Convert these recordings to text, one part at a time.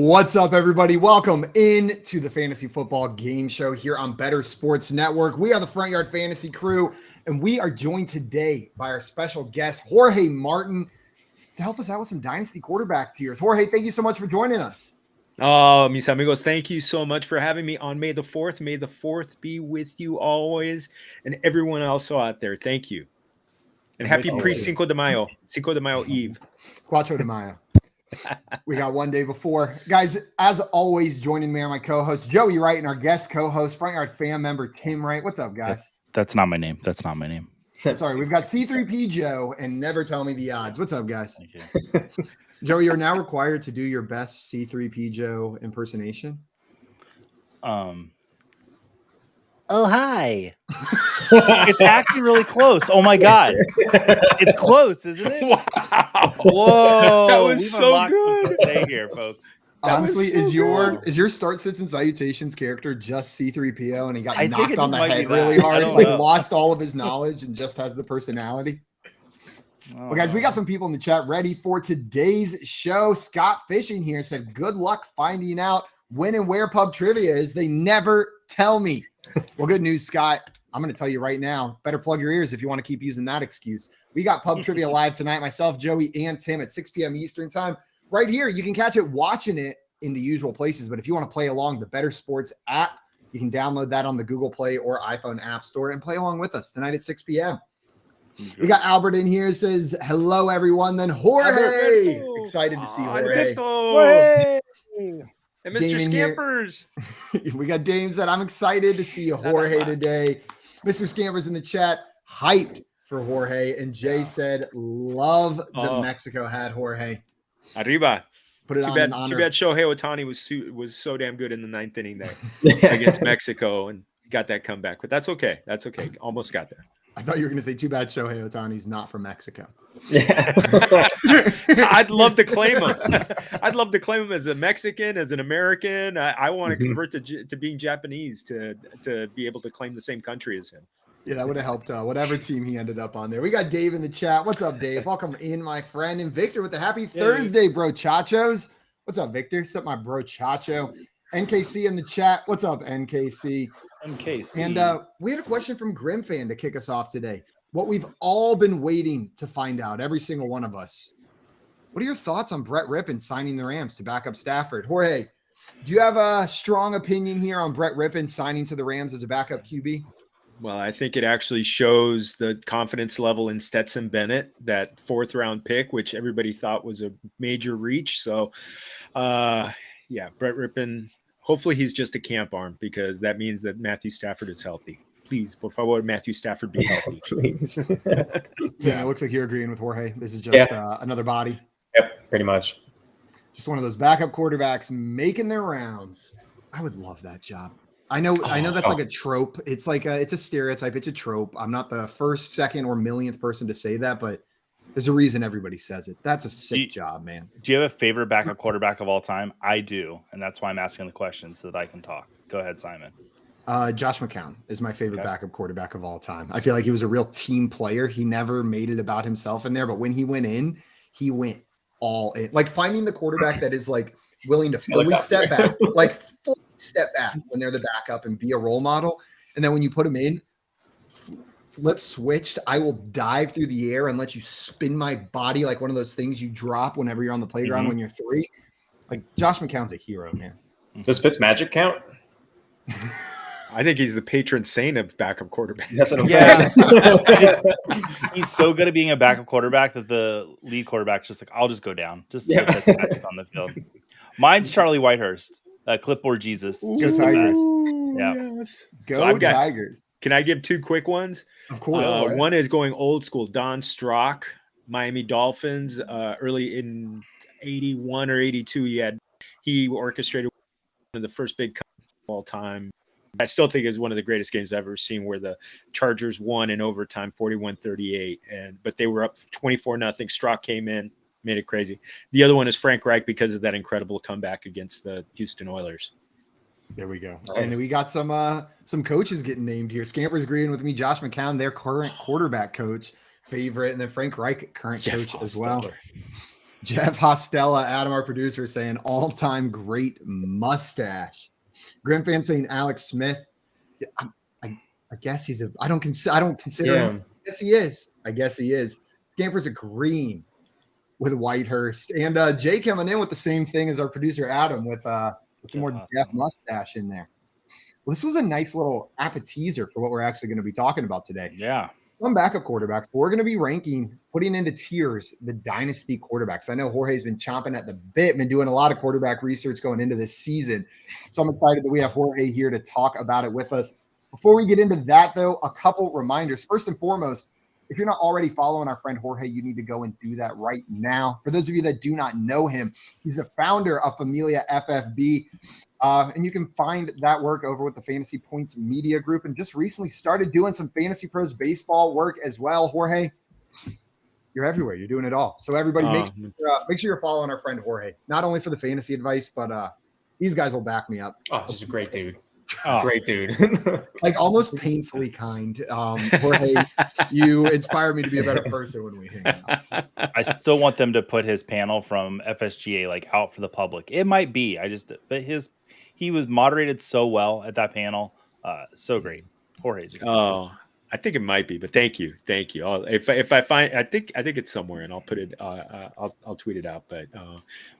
What's up, everybody? Welcome into the Fantasy Football Game Show here on Better Sports Network. We are the Front Yard Fantasy crew, and we are joined today by our special guest, Jorge Martin, to help us out with some Dynasty Quarterback tiers. Jorge, thank you so much for joining us. Oh, mis amigos, thank you so much for having me on May the 4th. May the 4th be with you always, and everyone else out there. Thank you. And happy pre-Cinco de Mayo Eve. Cuatro de Mayo. We got one day before. Guys, as always, joining me are my co-hosts, Joey Wright, and our guest co-host, Front Yard fan member, Tim Wright. What's up, guys? That's not my name. Sorry, we've got C3P Joe and Never Tell Me the Odds. What's up, guys? Joey, you're now required to do your best C3P Joe impersonation. Oh, hi. It's actually really close. Oh, my God. It's close, isn't it? Wow. Whoa. That was so good. Today here, folks. Honestly, so is your start sits and salutations character just C3PO and he got I think knocked it on just the might head be that. really I hard, don't like know. lost all of his knowledge and just has the personality? Well, guys, we got some people in the chat ready for today's show. Scott Fishing here said, good luck finding out when and where pub trivia is. They never tell me. Well, good news, Scott. I'm going to tell you right now. Better plug your ears if you want to keep using that excuse. We got pub trivia live tonight, myself, Joey, and Tim at 6 p.m. Eastern time. Right here, you can catch it watching it in the usual places. But if you want to play along the Better Sports app, you can download that on the Google Play or iPhone App Store and play along with us tonight at 6 p.m. We got Albert in here. Says, hello, everyone. Then Jorge. Alberto. Excited to see Jorge. Alberto. And Mr. Damon Scampers. We got Dame said, I'm excited to see Jorge today. Mr. Scampers in the chat, hyped for Jorge. And Jay said, love the Mexico hat, Jorge. Arriba. Put it Too on bad in honor. Shohei Ohtani was so damn good in the 9th inning there against Mexico and got that comeback. But that's okay. That's okay. Almost got there. I thought you were going to say, too bad Shohei Ohtani's not from Mexico. Yeah. I'd love to claim him. I'd love to claim him as a Mexican, as an American. I want to convert to being Japanese to be able to claim the same country as him. Yeah, that would have helped whatever team he ended up on there. We got Dave in the chat. What's up, Dave? Welcome in, my friend. And Victor with the happy Thursday, bro chachos. What's up, Victor? What's up, my bro chacho? NKC in the chat. What's up, NKC? MKC. And we had a question from Grim Fan to kick us off today. What we've all been waiting to find out, every single one of us. What are your thoughts on Brett Rippon signing the Rams to back up Stafford? Jorge, do you have a strong opinion here on Brett Rippon signing to the Rams as a backup QB? Well, I think it actually shows the confidence level in Stetson Bennett, that 4th round pick, which everybody thought was a major reach. So, Brett Rippon, hopefully he's just a camp arm because that means that Matthew Stafford is healthy. Please, por favor, Matthew Stafford be healthy. Please. Yeah, it looks like you're agreeing with Jorge. This is just another body. Yep, pretty much. Just one of those backup quarterbacks making their rounds. I would love that job. I know that's like a trope. It's like it's a stereotype. It's a trope. I'm not the first, second, or millionth person to say that, but there's a reason everybody says it. That's a sick job, man. Do you have a favorite backup quarterback of all time? I do, and that's why I'm asking the questions so that I can talk. Go ahead, Simon. Josh McCown is my favorite backup quarterback of all time. I feel like he was a real team player. He never made it about himself in there, but when he went in, he went all in. Like finding the quarterback that is like willing to fully step back, when they're the backup and be a role model. And then when you put him in, flip switched, I will dive through the air and let you spin my body like one of those things you drop whenever you're on the playground when you're 3. Like Josh McCown's a hero, man. Does Fitzmagic count? I think he's the patron saint of backup quarterback. That's what I'm saying. He's so good at being a backup quarterback that the lead quarterback's just like, I'll just go down. Just look at the magic on the field. Mine's Charlie Whitehurst, clipboard Jesus. Just the best. Yeah. Yes. Go Tigers. Can I give 2 quick ones? Of course. One is going old school. Don Strock, Miami Dolphins, early in 81 or 82. He orchestrated one of the first big comeback of all time. I still think it's one of the greatest games I've ever seen, where the Chargers won in overtime 41-38. But they were up 24-0. Strock came in, made it crazy. The other one is Frank Reich because of that incredible comeback against the Houston Oilers. There we go. Nice. And we got some coaches getting named here. Scamper's agreeing with me. Josh McCown, their current quarterback coach, favorite, and then Frank Reich, current coach as well. Jeff Hostella, Adam, our producer, saying all-time great mustache. Grim fan saying Alex Smith. Yeah, I guess he's a. I don't consider Yeah. him. I guess he is. I guess he is. Scampers a green with Whitehurst, and Jay coming in with the same thing as our producer Adam with some more Jeff mustache in there. Well, this was a nice little appetizer for what we're actually going to be talking about today. Yeah. Some backup quarterbacks, but we're going to be putting into tiers the dynasty quarterbacks. I know Jorge's been chomping at the bit, been doing a lot of quarterback research going into this season. So I'm excited that we have Jorge here to talk about it with us. Before we get into that, though, a couple reminders. First and foremost, if you're not already following our friend Jorge, you need to go and do that right now. For those of you that do not know him, he's the founder of Familia FFB. And you can find that work over with the Fantasy Points Media Group, and just recently started doing some Fantasy Pros baseball work as well. Jorge, you're everywhere. You're doing it all. So everybody, make sure you're following our friend Jorge, not only for the fantasy advice, but these guys will back me up. Oh, he's a great dude. Oh. Great dude. Like almost painfully kind. Jorge, you inspire me to be a better person when we hang out. I still want them to put his panel from FSGA like out for the public. It might be. But he was moderated so well at that panel. So great. Jorge just I think it might be, but thank you. If I find, I think it's somewhere, and I'll put it. I'll tweet it out. But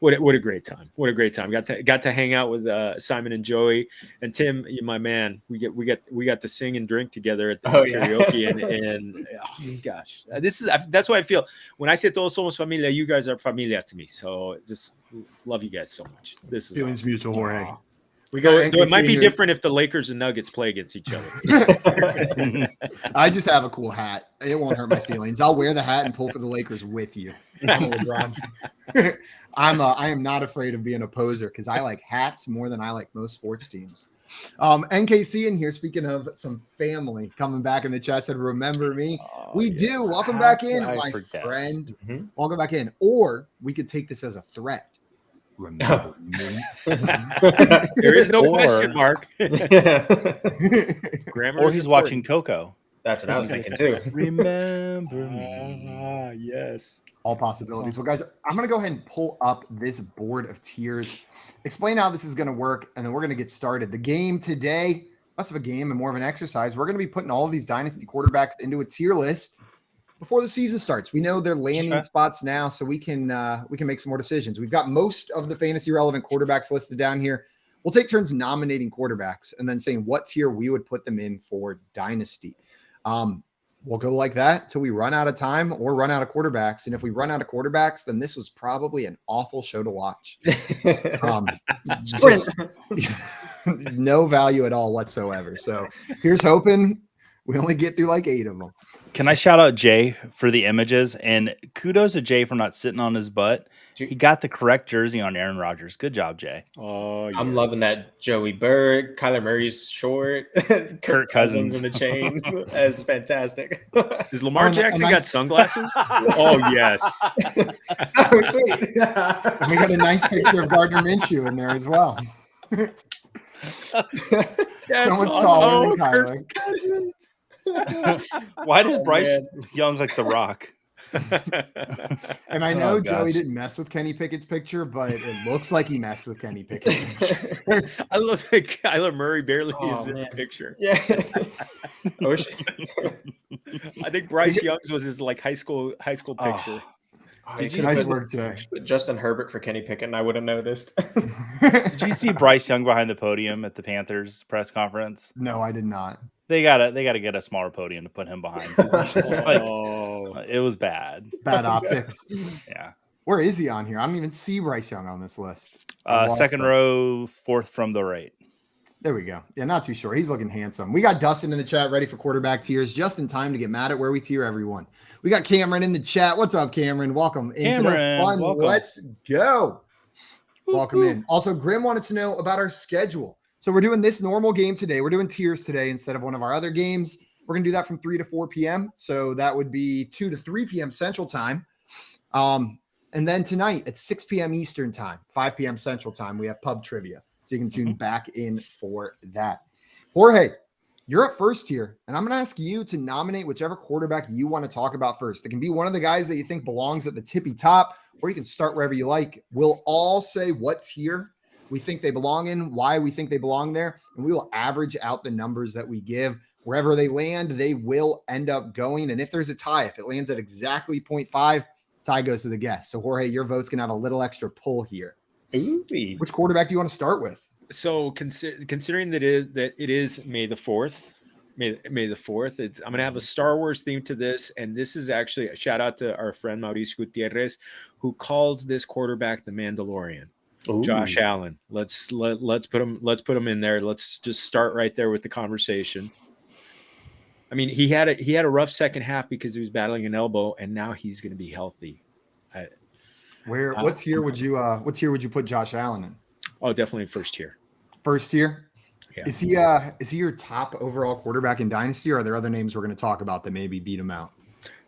what a great time! What a great time! Got to hang out with Simon and Joey and Tim, my man. We got to sing and drink together at the karaoke, and oh gosh, that's why I feel when I say todos somos familia, you guys are familia to me. So just love you guys so much. This is feelings awesome. mutual, Jorge. Aww. We got it might be different if the Lakers and Nuggets play against each other. I just have a cool hat. It won't hurt my feelings. I'll wear the hat and pull for the Lakers with you. I'm a LeBron. I am not afraid of being a poser because I like hats more than I like most sports teams. NKC in here, speaking of some family coming back in the chat, said, remember me? We do. Welcome back in, my friend. Mm-hmm. Welcome back in. Or we could take this as a threat. Remember me. There is no question mark. Grammar or he's watching Coco. That's what I was thinking too. Remember me. Yes. All possibilities. Well, guys, I'm going to go ahead and pull up this board of tiers, explain how this is going to work, and then we're going to get started. The game today, less of a game and more of an exercise. We're going to be putting all of these dynasty quarterbacks into a tier list before the season starts. We know their landing spots now, so we can make some more decisions. We've got most of the fantasy relevant quarterbacks listed down here. We'll take turns nominating quarterbacks and then saying what tier we would put them in for dynasty. We'll go like that till we run out of time or run out of quarterbacks. And if we run out of quarterbacks, then this was probably an awful show to watch. No value at all whatsoever. So here's hoping we only get through like 8 of them. Can I shout out Jay for the images? And kudos to Jay for not sitting on his butt. He got the correct jersey on Aaron Rodgers. Good job, Jay. Oh, yes. I'm loving that Joey Berg, Kyler Murray's short, Kirk Cousins in the chain. That's fantastic. Does Lamar Jackson got sunglasses? Oh, yes. Oh, sweet. And we got a nice picture of Gardner Minshew in there as well. Someone's taller than Kyler. Why does Bryce Young's like The Rock? And I know Joey didn't mess with Kenny Pickett's picture, but it looks like he messed with Kenny Pickett's picture. I love that Kyler Murray barely is in the picture. Yeah. I think Bryce Young's was his like high school picture. Did you nice work, Jay? Justin Herbert for Kenny Pickett, and I would have noticed. Did you see Bryce Young behind the podium at the Panthers press conference? No, I did not. They gotta get a smaller podium to put him behind. It's just it was bad. Bad optics. Yeah. Where is he on here? I don't even see Bryce Young on this list. Second row, fourth from the right. There we go. Yeah, not too sure. He's looking handsome. We got Dustin in the chat ready for quarterback tiers just in time to get mad at where we tier everyone. We got Cameron in the chat. What's up, Cameron? Welcome into the fun. Welcome. Let's go. Welcome in. Also, Grim wanted to know about our schedule. So we're doing this normal game today. We're doing tiers today instead of one of our other games. We're going to do that from 3 to 4 p.m. So that would be 2 to 3 p.m. Central Time. And then tonight at 6 p.m. Eastern Time, 5 p.m. Central Time, we have pub trivia. So you can tune back in for that. Jorge, You're at first here, and I'm going to ask you to nominate whichever quarterback you want to talk about first. It can be one of the guys that you think belongs at the tippy top, or you can start wherever you like. We'll all say what tier we think they belong in, why we think they belong there, and we will average out the numbers that we give. Wherever they land, they will end up going. And if there's a tie, if it lands at exactly 0.5, tie goes to the guest. So, Jorge, your vote's going to have a little extra pull here. Ooh. Which quarterback do you want to start with? So considering that it is May the 4th, May the 4th, I'm going to have a Star Wars theme to this. And this is actually a shout out to our friend Mauricio Gutierrez, who calls this quarterback the Mandalorian. Ooh. Josh Allen. Let's put him in there. Let's just start right there with the conversation. I mean, he had a rough second half because he was battling an elbow, and now he's going to be healthy. What tier would you put Josh Allen in? Oh, definitely first tier. First tier? Yeah. Is he your top overall quarterback in Dynasty, or are there other names we're going to talk about that maybe beat him out?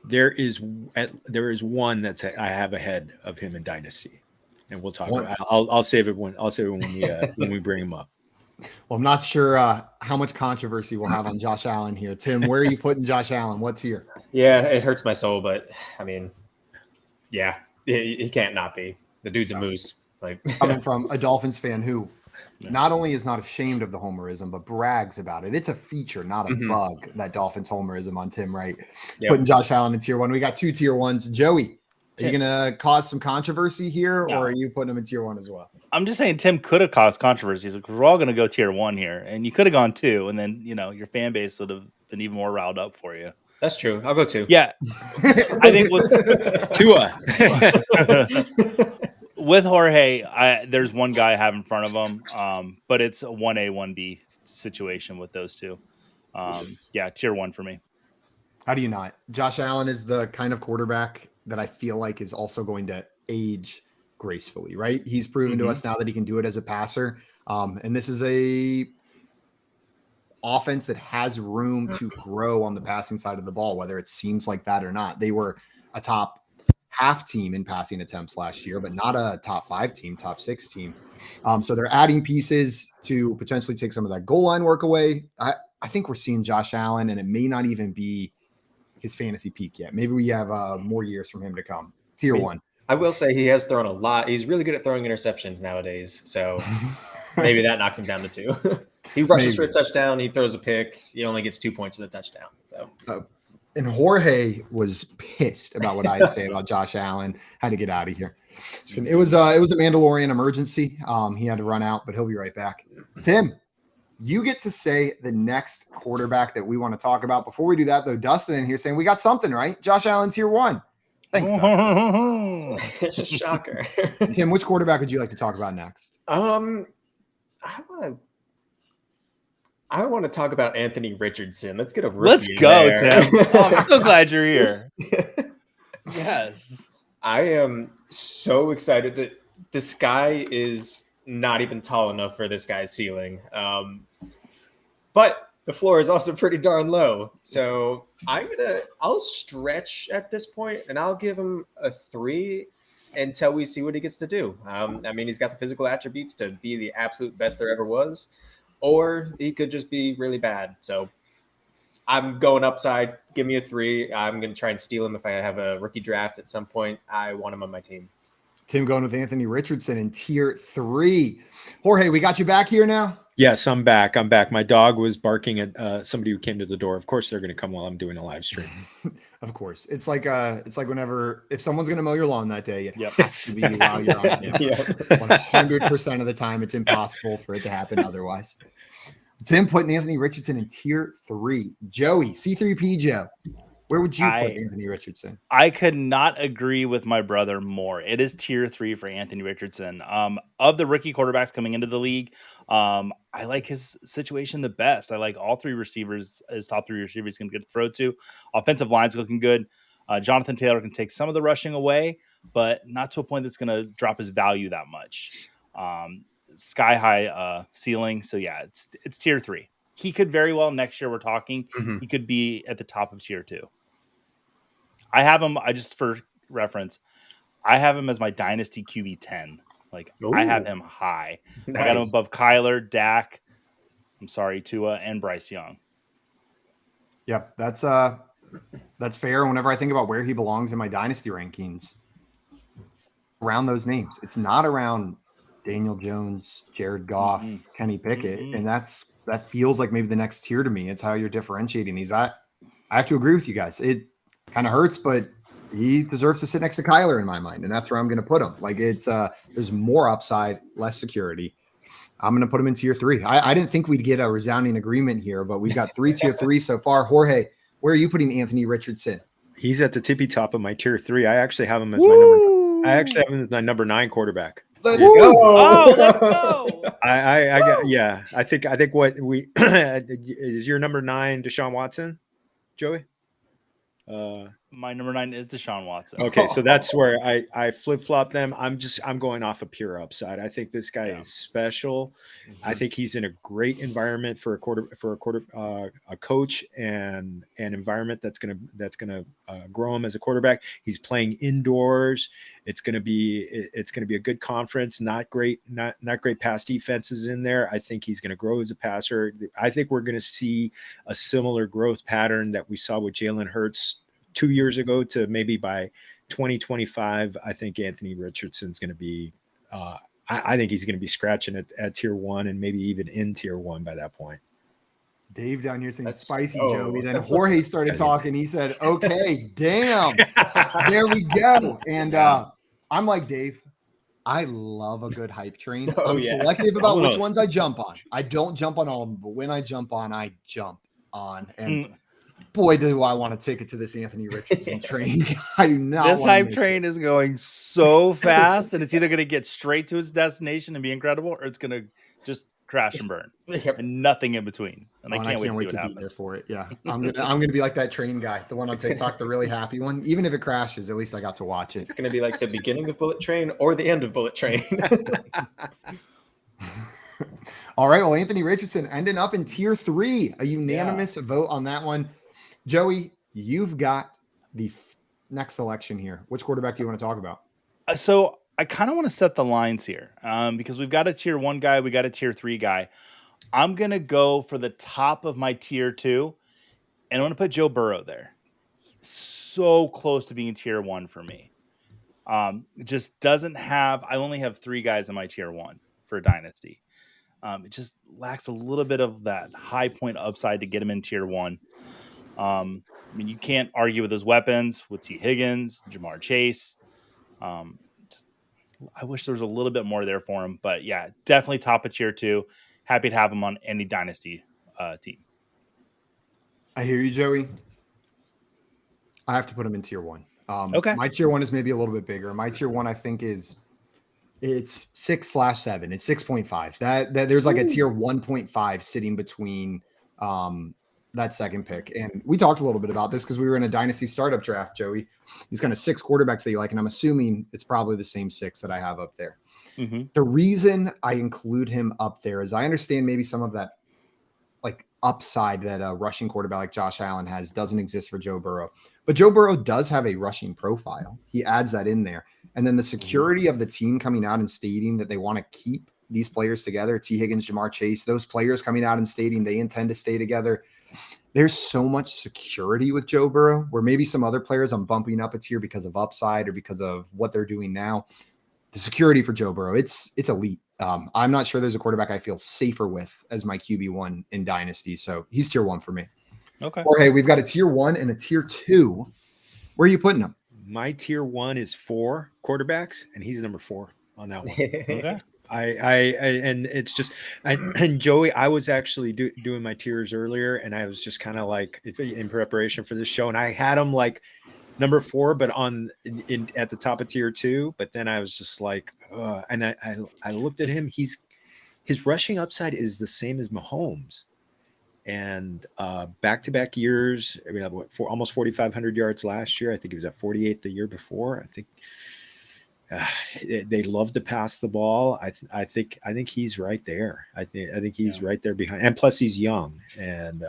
There is one that's I have ahead of him in Dynasty, and we'll talk about. I'll save it when we bring him up. Well, I'm not sure how much controversy we'll have on Josh Allen here. Tim, where are you putting Josh Allen? What tier? Yeah, it hurts my soul, but I mean, yeah, he can't not be. The dude's a moose. Like coming from a Dolphins fan who not only is not ashamed of the homerism, but brags about it. It's a feature, not a bug, that Dolphins homerism on Tim Wright. Yep. Putting Josh Allen in tier 1. We got 2 tier 1s. Joey, are you going to cause some controversy here, or are you putting him in tier 1 as well? I'm just saying Tim could have caused controversy. He's like, we're all going to go tier 1 here, and you could have gone 2, and then your fan base would have been even more riled up for you. That's true. I'll go 2. Yeah, I think with Tua. With Jorge, there's one guy I have in front of him, but it's a 1A, 1B situation with those two. Tier 1 for me. How do you not? Josh Allen is the kind of quarterback that I feel like is also going to age gracefully, right? He's proven to us now that he can do it as a passer. And this is a offense that has room to grow on the passing side of the ball, whether it seems like that or not. They were a top half team in passing attempts last year, but not a top 5 team, top 6 team. So they're adding pieces to potentially take some of that goal line work away. I think we're seeing Josh Allen, and it may not even be his fantasy peak yet. Maybe we have more years from him to come. Tier 1. I will say he has thrown a lot. He's really good at throwing interceptions nowadays. So maybe that knocks him down to 2. He rushes for a touchdown. He throws a pick. He only gets 2 points for the touchdown. So. And Jorge was pissed about what I had to say about Josh Allen. Had to get out of here. It was a Mandalorian emergency. He had to run out, but he'll be right back. Tim, you get to say the next quarterback that we want to talk about. Before we do that, though, Dustin in here saying we got something right. Josh Allen tier 1. Thanks, Dustin. Shocker. Tim, which quarterback would you like to talk about next? I want to talk about Anthony Richardson. Let's get a rookie. Let's go, Tim. I'm so glad you're here. Yes. I am so excited that this guy is not even tall enough for this guy's ceiling. But the floor is also pretty darn low. So I'll stretch at this point, and I'll give him a 3 until we see what he gets to do. I mean, he's got the physical attributes to be the absolute best there ever was. Or he could just be really bad. So I'm going upside. Give me a 3. I'm going to try and steal him if I have a rookie draft at some point. I want him on my team. Tim going with Anthony Richardson in tier 3. Jorge, we got you back here now? Yes, I'm back. My dog was barking at somebody who came to the door. Of course, they're going to come while I'm doing a live stream. Of course. It's like whenever, if someone's going to mow your lawn that day, it has to be while you're on it. 100% of the time, it's impossible for it to happen otherwise. Tim putting Anthony Richardson in tier 3. Joey, C3P Joe, where would you put Anthony Richardson? I could not agree with my brother more. It is tier 3 for Anthony Richardson. Of the rookie quarterbacks coming into the league, I like his situation the best. I like all 3 receivers, his top 3 receivers can get throw to. Offensive line's looking good. Jonathan Taylor can take some of the rushing away, but not to a point that's going to drop his value that much. Sky high ceiling. So yeah, it's tier 3. He could very well next year, we're talking, he could be at the top of tier 2. I have him, just for reference, I have him as my Dynasty QB 10. Like, I have him high. Nice. I got him above Kyler, Dak, Tua, and Bryce Young. Yep, that's fair. Whenever I think about where he belongs in my dynasty rankings, around those names, it's not around Daniel Jones, Jared Goff, Kenny Pickett, and that feels like maybe the next tier to me. It's how you're differentiating these. I have to agree with you guys. It kind of hurts, but he deserves to sit next to Kyler in my mind, and that's where I'm going to put him. Like it's there's more upside, less security. I'm going to put him in tier 3. I didn't think we'd get a resounding agreement here, but we've got 3 tier 3 so far. Jorge, where are you putting Anthony Richardson? He's at the tippy top of my tier 3. I actually have him as my number 9 quarterback. Let's go! Oh, let's go! I think what we is your number 9 Deshaun Watson, Joey? My number 9 is Deshaun Watson. Okay, so that's where I flip-flop them. I'm going off a pure upside. I think this guy is special. I think he's in a great environment for a coach and an environment that's gonna grow him as a quarterback. He's playing indoors. It's gonna be a good conference. Not great pass defenses in there. I think he's gonna grow as a passer. I think we're gonna see a similar growth pattern that we saw with Jalen Hurts 2 years ago to maybe by 2025. I think Anthony Richardson's going to be, I think he's going to be scratching at tier 1 and maybe even in tier 1 by that point. Dave down here saying that's spicy, Joey. Then Jorge started talking. He said, okay, damn, there we go. And I'm like, Dave, I love a good hype train. I'm selective about which ones I jump on. I don't jump on all of them, but when I jump on, I jump on. And boy, do I want to take it to this Anthony Richardson train. I do not. This hype train is going so fast, and it's either going to get straight to its destination and be incredible, or it's going to just crash and burn, and nothing in between. And I can't wait to see what happens. Be there for it. Yeah, I'm gonna be like that train guy, the one on TikTok, the really happy one. Even if it crashes, at least I got to watch it. It's gonna be like the beginning of Bullet Train or the end of Bullet Train. All right. Well, Anthony Richardson ending up in tier 3, a unanimous vote on that one. Joey, you've got the next selection here. Which quarterback do you want to talk about? So I kind of want to set the lines here because we've got a tier 1 guy. We got a tier 3 guy. I'm going to go for the top of my tier 2, and I'm going to put Joe Burrow there. So close to being tier 1 for me. It just doesn't have, I only have 3 guys in my tier 1 for Dynasty. It just lacks a little bit of that high point upside to get him in tier 1. I mean, you can't argue with his weapons with T. Higgins, Jamar Chase. I wish there was a little bit more there for him, but yeah, definitely top of tier 2. Happy to have him on any dynasty team. I hear you, Joey. I have to put him in tier 1. Okay. My tier 1 is maybe a little bit bigger. My tier 1, I think it's 6/7. It's 6.5. That there's like a tier 1.5 sitting between that second pick. And we talked a little bit about this because we were in a dynasty startup draft, Joey. These kind of 6 quarterbacks that you like, and I'm assuming it's probably the same 6 that I have up there. The reason I include him up there is I understand maybe some of that like upside that a rushing quarterback like Josh Allen has doesn't exist for Joe Burrow. But Joe Burrow does have a rushing profile. He adds that in there. And then the security of the team coming out and stating that they want to keep these players together, T. Higgins, Jamar Chase, those players coming out and stating they intend to stay together. There's so much security with Joe Burrow where maybe some other players I'm bumping up a tier because of upside or because of what they're doing now. The security for Joe Burrow, it's elite. I'm not sure there's a quarterback I feel safer with as my QB1 in Dynasty. So he's tier 1 for me. Okay. Jorge, we've got a tier 1 and a tier 2. Where are you putting him? My tier 1 is 4 quarterbacks, and he's number 4 on that one. Okay. And it's just, and Joey, I was actually doing my tiers earlier, and I was just kind of like in preparation for this show, and I had him like number 4, but at the top of tier 2. But then I was just like, and I looked at him. His rushing upside is the same as Mahomes, and back-to-back years. I mean, almost 4,500 yards last year. I think he was at 48 the year before. I think. They love to pass the ball. I think he's right there. I think he's right there behind. And plus, he's young, and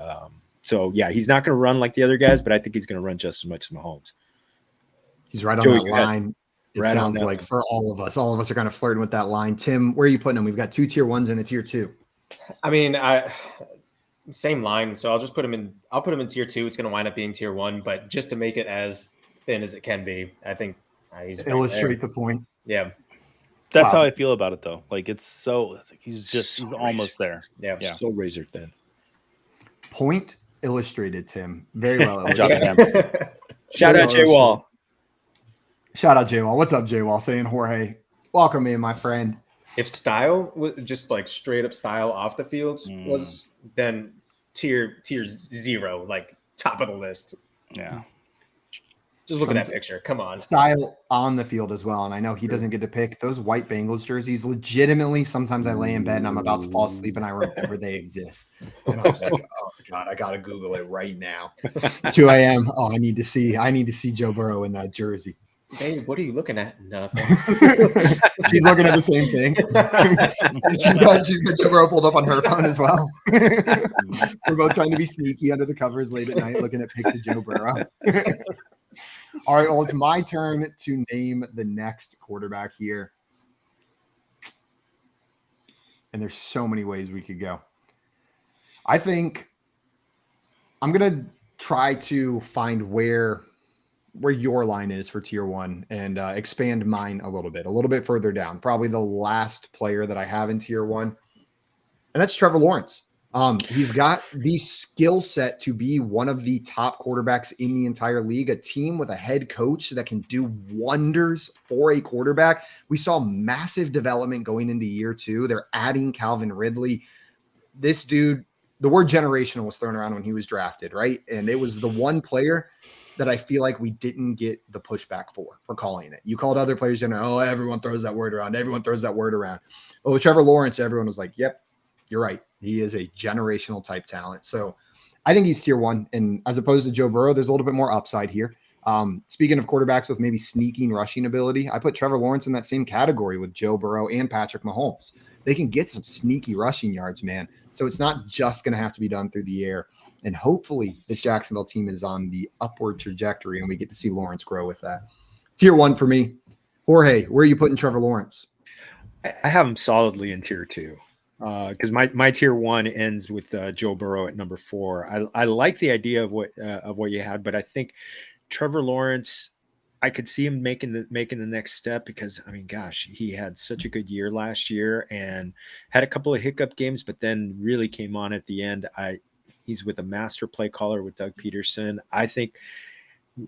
so yeah, he's not going to run like the other guys, but I think he's going to run just as much as Mahomes. He's right on that line. It sounds like for all of us are kind of flirting with that line. Tim, where are you putting him? We've got 2 tier 1s and a tier 2. I mean, Same line. So I'll just put him in. I'll put him in tier 2. It's going to wind up being tier 1, but just to make it as thin as it can be, I think he's right Illustrate there. the point. Yeah. That's Wow. how I feel about it, though. Like it's like he's almost there. Yeah. Yeah. So razor thin. Point illustrated, Tim. Very well Good job, illustrated. Tim. Shout out Jay Wall. Shout out Jay Wall. What's up, Jay Wall? Saying Jorge, welcome in, my friend. If style was just like straight up style off the field was, then tier 0, like top of the list. Yeah. Just look at that picture. Come on. Style on the field as well. And I know he doesn't get to pick those white Bengals jerseys. Legitimately, sometimes I lay in bed and I'm about to fall asleep and I remember they exist. And I was like, oh God, I gotta Google it right now. 2 a.m. Oh, I need to see Joe Burrow in that jersey. Babe, what are you looking at? Nothing. She's looking at the same thing. she's got Joe Burrow pulled up on her phone as well. We're both trying to be sneaky under the covers late at night, looking at pics of Joe Burrow. All right, well, it's my turn to name the next quarterback here. And there's so many ways we could go. I think I'm going to try to find where your line is for tier 1 and expand mine a little bit further down. Probably the last player that I have in tier 1. And that's Trevor Lawrence. He's got the skill set to be one of the top quarterbacks in the entire league, a team with a head coach that can do wonders for a quarterback. We saw massive development going into year 2. They're adding Calvin Ridley. This dude, the word generational was thrown around when he was drafted, right? And it was the one player that I feel like we didn't get the pushback for calling it. You called other players, everyone throws that word around. Well, with Trevor Lawrence, everyone was like, yep, you're right. He is a generational type talent. So I think he's tier 1. And as opposed to Joe Burrow, there's a little bit more upside here. Speaking of quarterbacks with maybe sneaking rushing ability, I put Trevor Lawrence in that same category with Joe Burrow and Patrick Mahomes. They can get some sneaky rushing yards, man. So it's not just going to have to be done through the air. And hopefully this Jacksonville team is on the upward trajectory and we get to see Lawrence grow with that. Tier 1 for me. Jorge, where are you putting Trevor Lawrence? I have him solidly in tier 2. Because my tier 1 ends with Joe Burrow at number 4. I like the idea of what you had, but I think Trevor Lawrence, I could see him making the next step because I mean, gosh, he had such a good year last year and had a couple of hiccup games, but then really came on at the end. He's with a master play caller with Doug Peterson. I think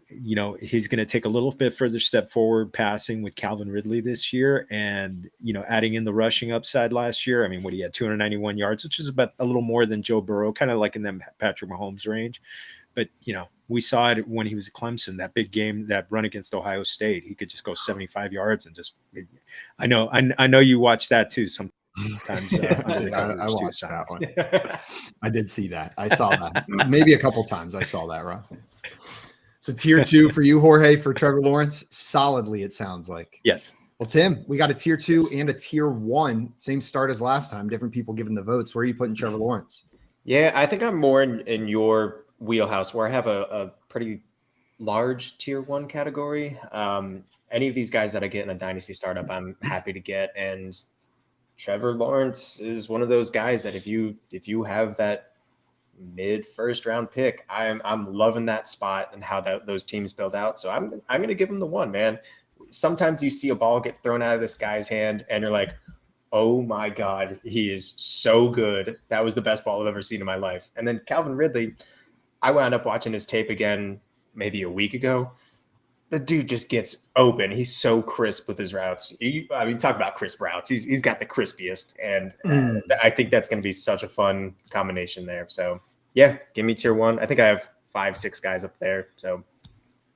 he's going to take a little bit further step forward passing with Calvin Ridley this year and, adding in the rushing upside last year. I mean, he had 291 yards, which is about a little more than Joe Burrow, kind of like in them Patrick Mahomes range. But, we saw it when he was at Clemson, that big game, that run against Ohio State. He could just go 75 yards and just – I know you watch that too sometimes. I watched that one. I did see that. I saw that. Maybe a couple times I saw that, Ron. So tier 2 for you, Jorge, for Trevor Lawrence, solidly, it sounds like. Yes. Well, Tim, we got a tier 2 and a tier 1. Same start as last time. Different people giving the votes. Where are you putting Trevor Lawrence? Yeah, I think I'm more in your wheelhouse where I have a pretty large tier 1 category. Any of these guys that I get in a dynasty startup, I'm happy to get. And Trevor Lawrence is one of those guys that if you have that mid first round pick, I'm loving that spot and how those teams build out. So I'm going to give him the 1, man. Sometimes you see a ball get thrown out of this guy's hand and you're like, oh my God, he is so good. That was the best ball I've ever seen in my life. And then Calvin Ridley, I wound up watching his tape again maybe a week ago. The dude just gets open. He's so crisp with his routes. Talk about crisp routes. He's got the crispiest, and I think that's going to be such a fun combination there. So yeah, give me tier 1. I think I have 5-6 guys up there. So,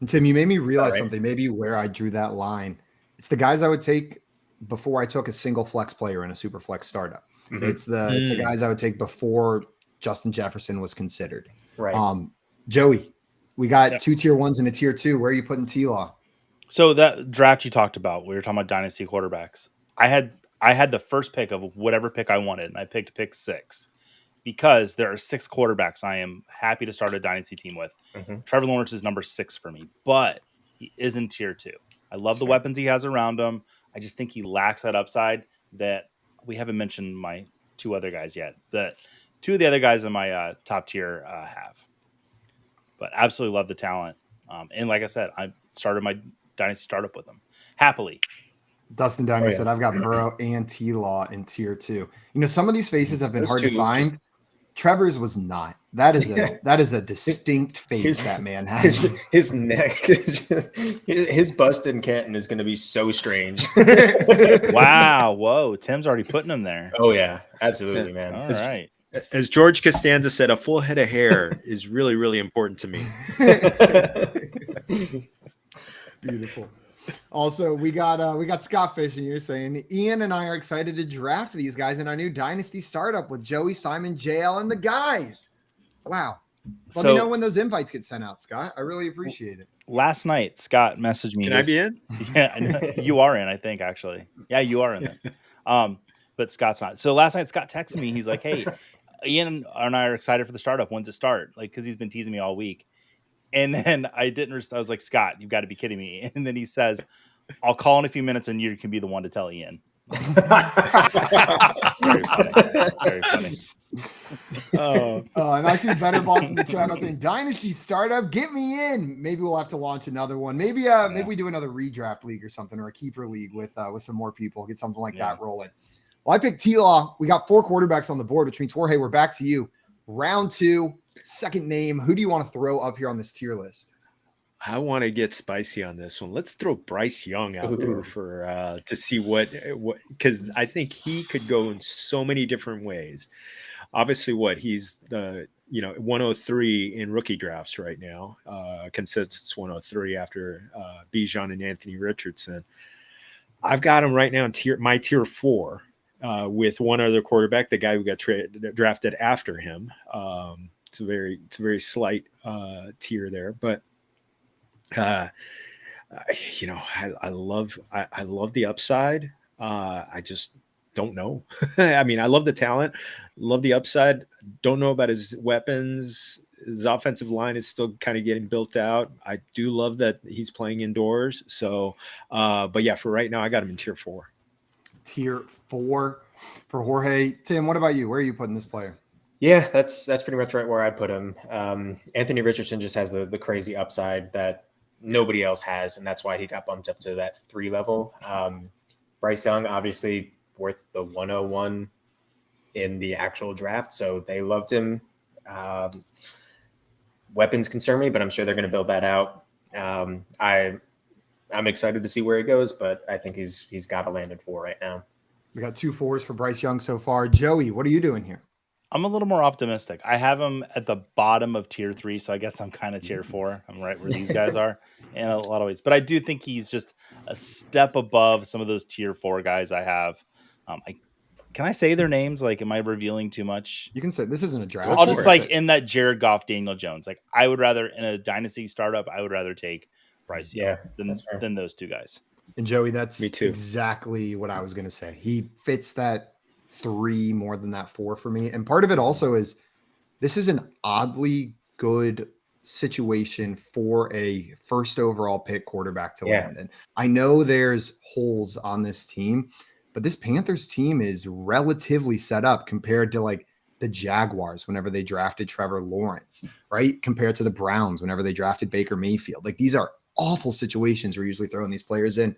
and Tim, you made me realize something. Maybe where I drew that line. It's the guys I would take before I took a single flex player in a super flex startup. Mm-hmm. It's the guys I would take before Justin Jefferson was considered. Right. Joey. We got 2 tier 1s and a tier 2. Where are you putting T-Law? So that draft you talked about, we were talking about dynasty quarterbacks. I had the first pick of whatever pick I wanted, and I picked pick 6 because there are 6 quarterbacks I am happy to start a dynasty team with. Mm-hmm. Trevor Lawrence is number 6 for me, but he is in tier 2. I love the weapons he has around him. I just think he lacks that upside that we haven't mentioned my 2 other guys yet. That Two of the other guys in my top tier have. But absolutely love the talent. And like I said, I started my Dynasty startup with them. Happily. Dustin Downer Oh, yeah. said, I've got Burrow and T-Law in tier 2. You know, some of these faces have been Those hard to two find. Trevor's was not. That is a distinct face that man has. His neck is just, his bust in Canton is going to be so strange. Wow. Whoa. Tim's already putting him there. Oh yeah, absolutely, man. All right. As George Costanza said, a full head of hair is really, really important to me. Beautiful. Also, we got Scott Fish in here saying Ian and I are excited to draft these guys in our new Dynasty startup with Joey, Simon, JL, and the guys. Wow. Let me know when those invites get sent out, Scott. I really appreciate it. Last night, Scott messaged me. Can I be in? Yeah, I know. You are in, I think, actually. Yeah, you are in there. But Scott's not. So last night, Scott texted me. He's like, hey, Ian and I are excited for the startup. When's it start? Like, because he's been teasing me all week. And then I was like, Scott, you've got to be kidding me. And then he says, I'll call in a few minutes and you can be the one to tell Ian. Very funny. Very funny. And I see better balls in the chat. I'm saying Dynasty startup, get me in. Maybe we'll have to launch another one. Maybe we do another redraft league or something, or a keeper league with some more people. Get something like that rolling. Well, I picked T-Law. We got 4 quarterbacks on the board, which means Jorge, we're back to you. Round 2, second name. Who do you want to throw up here on this tier list? I want to get spicy on this one. Let's throw Bryce Young out there for to see what because I think he could go in so many different ways. Obviously, he's the 103 in rookie drafts right now. Consensus 103 after Bijan and Anthony Richardson. I've got him right now in my tier 4 with one other quarterback, the guy who got drafted after him. It's a very slight tier there, but I love the upside. I just don't know. I mean, I love the talent, love the upside. Don't know about his weapons. His offensive line is still kind of getting built out. I do love that he's playing indoors. So, but yeah, for right now, I got him in tier 4. Tier 4 for Jorge. Tim, what about you? Where are you putting this player? Yeah, that's pretty much right where I put him. Anthony Richardson just has the crazy upside that nobody else has, and that's why he got bumped up to that 3 level. Bryce Young, obviously worth the 101 in the actual draft, so they loved him. Weapons concern me, but I'm sure they're going to build that out. I'm excited to see where he goes, but I think he's got to land in 4 right now. We got 2 4s for Bryce Young so far. Joey, what are you doing here? I'm a little more optimistic. I have him at the bottom of tier 3, so I guess I'm kind of tier 4. I'm right where these guys are in a lot of ways. But I do think he's just a step above some of those tier 4 guys I have. Can I say their names? Like, am I revealing too much? You can say this isn't a draft. I'll just in that Jared Goff, Daniel Jones. Like, I would rather in a dynasty startup, I would rather take Bryce Young than those 2 guys. And Joey, that's Me too. Exactly what I was going to say. He fits that 3 more than that 4 for me. And part of it also is this is an oddly good situation for a first overall pick quarterback to land. And I know there's holes on this team, but this Panthers team is relatively set up compared to like the Jaguars whenever they drafted Trevor Lawrence, right? Compared to the Browns whenever they drafted Baker Mayfield. Like, these are awful situations we're usually throwing these players in.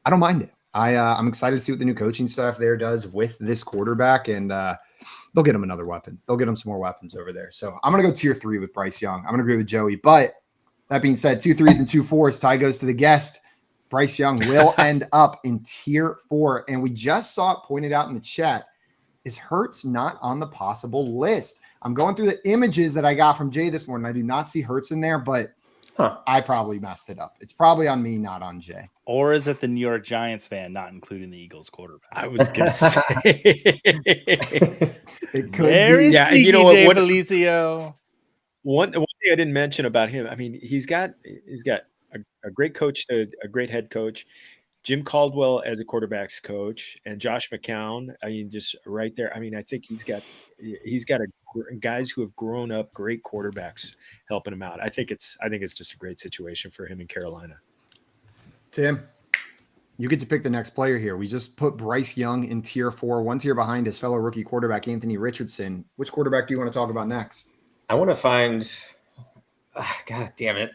I don't mind it. I'm excited to see what the new coaching staff there does with this quarterback, and they'll get him another weapon. They'll get him some more weapons over there. So I'm going to go tier 3 with Bryce Young. I'm going to agree with Joey. But that being said, 2 3s and 2 4s. Tie goes to the guest. Bryce Young will end up in tier 4. And we just saw it pointed out in the chat. Is Hurts not on the possible list? I'm going through the images that I got from Jay this morning. I do not see Hurts in there, but I probably messed it up. It's probably on me, not on Jay. Or is it the New York Giants fan not including the Eagles quarterback? I was going to say. It could be. Yeah, you know Jay what? Felicio. One thing I didn't mention about him, I mean, he's got a great coach, a great head coach, Jim Caldwell as a quarterback's coach, and Josh McCown. I mean, just right there. I mean, I think he's got guys who have grown up, great quarterbacks helping him out. I think it's just a great situation for him in Carolina. Tim. You get to pick the next player here. We just put Bryce Young in tier 4, one tier behind his fellow rookie quarterback, Anthony Richardson. Which quarterback do you want to talk about next? I want to find God damn it.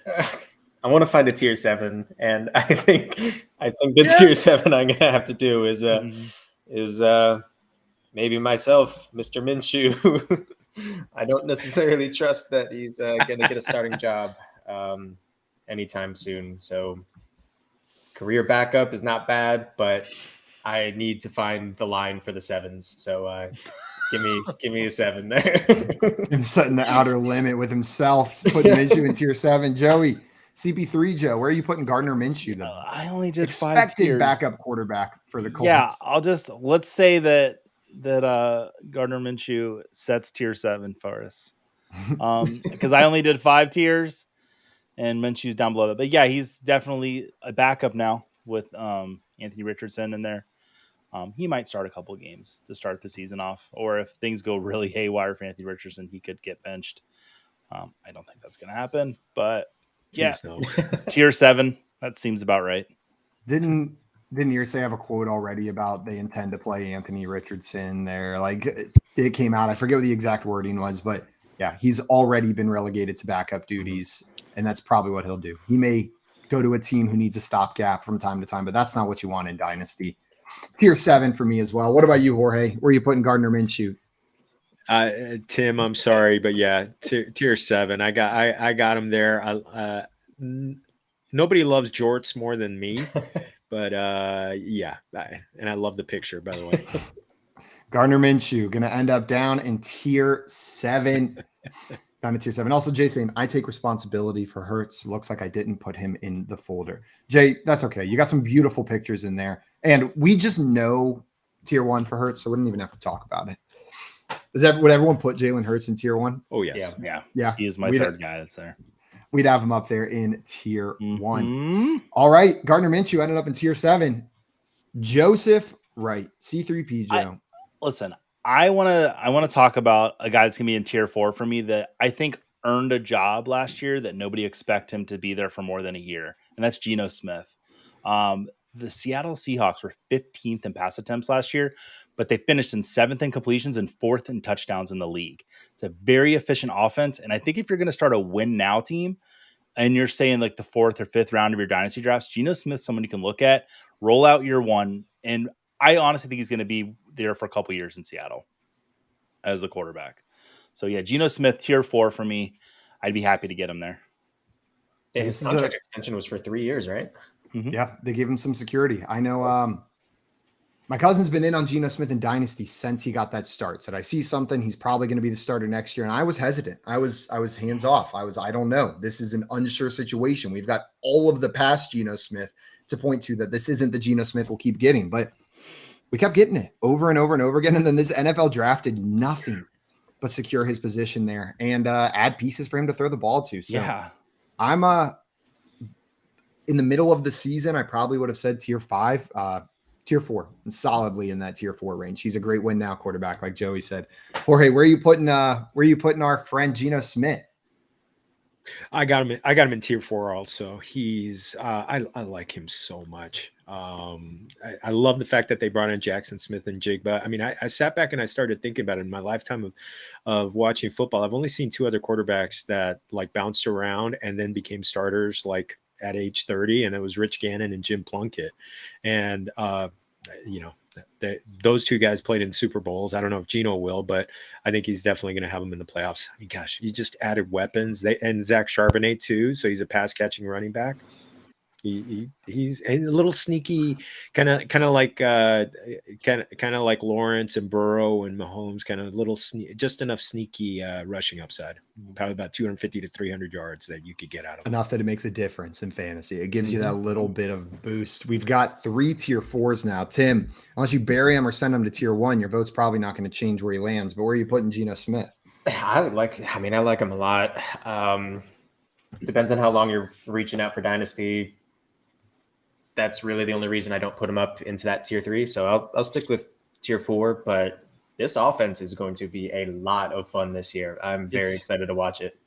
I want to find a tier 7, and I think the tier 7 I'm gonna have to do is maybe myself, Mr. Minshew. I don't necessarily trust that he's gonna get a starting job anytime soon. So career backup is not bad, but I need to find the line for the 7s. So give me a 7 there. Him setting the outer limit with himself, putting Minshew in tier 7. Joey, CP3 Joe, where are you putting Gardner Minshew? The I only did 5 expected tiers. backup quarterback for the Colts. Yeah, let's say that Gardner Minshew sets tier 7 for us. Because I only did 5 tiers and Minshew's down below that. But yeah, he's definitely a backup now with Anthony Richardson in there. He might start a couple games to start the season off, or if things go really haywire for Anthony Richardson, he could get benched. I don't think that's going to happen, but yeah, no. tier 7, that seems about right. Didn't Yurtse have a quote already about they intend to play Anthony Richardson there? Like it came out, I forget what the exact wording was, but yeah, he's already been relegated to backup duties, and that's probably what he'll do. He may go to a team who needs a stopgap from time to time, but that's not what you want in Dynasty. Tier 7 for me as well. What about you, Jorge? Where are you putting Gardner Minshew? Tim, I'm sorry, but yeah, tier 7. I got him there. Nobody loves jorts more than me, but yeah, and I love the picture, by the way. Gardner Minshew going to end up down in tier 7. Down to tier 7. Also, Jay saying, I take responsibility for Hurts. Looks like I didn't put him in the folder. Jay, that's okay. You got some beautiful pictures in there. And we just know tier 1 for Hurts, so we didn't even have to talk about it. Would everyone put Jalen Hurts in tier 1? Oh, yes. Yeah. He is my third guy that's there. We'd have him up there in tier 1. All right. Gardner Minshew ended up in tier 7. Joseph Wright, C3P Joe. Listen, I want to talk about a guy that's going to be in tier 4 for me that I think earned a job last year that nobody expect him to be there for more than a year, and that's Geno Smith. The Seattle Seahawks were 15th in pass attempts last year, but they finished in 7th in completions and 4th in touchdowns in the league. It's a very efficient offense, and I think if you're going to start a win now team and you're saying like the 4th or 5th round of your dynasty drafts, Geno Smith's someone you can look at, roll out year 1, and I honestly think he's going to be there for a couple years in Seattle as the quarterback. So yeah, Geno Smith, tier 4 for me. I'd be happy to get him there. Yeah, his contract extension was for 3 years, right? Mm-hmm. Yeah, they gave him some security. I know my cousin's been in on Geno Smith in Dynasty since he got that start. Said, I see something. He's probably going to be the starter next year. And I was hesitant. I was hands off. I don't know. This is an unsure situation. We've got all of the past Geno Smith to point to that this isn't the Geno Smith we'll keep getting. But we kept getting it over and over and over again. And then this NFL draft did nothing but secure his position there and add pieces for him to throw the ball to. So yeah, I'm in the middle of the season, I probably would have said tier 5, tier 4, and solidly in that tier 4 range. He's a great win now quarterback, like Joey said. Jorge, where are you putting our friend Geno Smith? I got him in tier 4 also. He's I like him so much. I love the fact that they brought in Jackson Smith and Jigba. I mean, I sat back and I started thinking about it in my lifetime of watching football. I've only seen 2 other quarterbacks that like bounced around and then became starters like at age 30, and it was Rich Gannon and Jim Plunkett. And those 2 guys played in Super Bowls. I don't know if Geno will, but I think he's definitely going to have them in the playoffs. I mean, gosh, he just added weapons. And Zach Charbonnet too, so he's a pass catching running back. He's a little sneaky, kind of like Lawrence and Burrow and Mahomes, kind of little just enough sneaky rushing upside, probably about 250 to 300 yards that you could get out of him. Enough that it makes a difference in fantasy. It gives you that little bit of boost. We've got 3 tier 4s now. Tim, unless you bury him or send him to tier 1, your vote's probably not going to change where he lands. But where are you putting Geno Smith? I like him a lot. Depends on how long you're reaching out for Dynasty. That's really the only reason I don't put him up into that tier 3. So I'll stick with tier 4, but this offense is going to be a lot of fun this year. I'm very excited to watch it.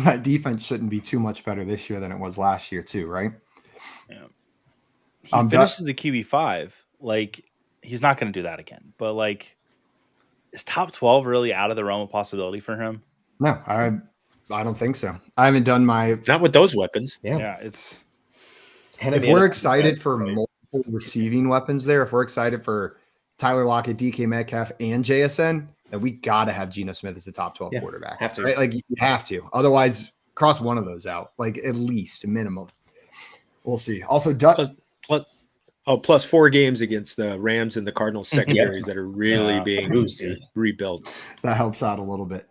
That defense shouldn't be too much better this year than it was last year too, right? Yeah. he finishes the QB5. Like, he's not going to do that again. But, like, is top 12 really out of the realm of possibility for him? No, I don't think so. I haven't done my – not with those weapons. Yeah, it's – if we're excited for multiple receiving weapons there, if we're excited for Tyler Lockett, DK Metcalf, and JSN, then we got to have Geno Smith as the top 12 quarterback. Have to. Right? Like, you have to. Otherwise, cross one of those out, like at least minimum. We'll see. Also, plus 4 games against the Rams and the Cardinals secondaries that are really being rebuilt. That helps out a little bit.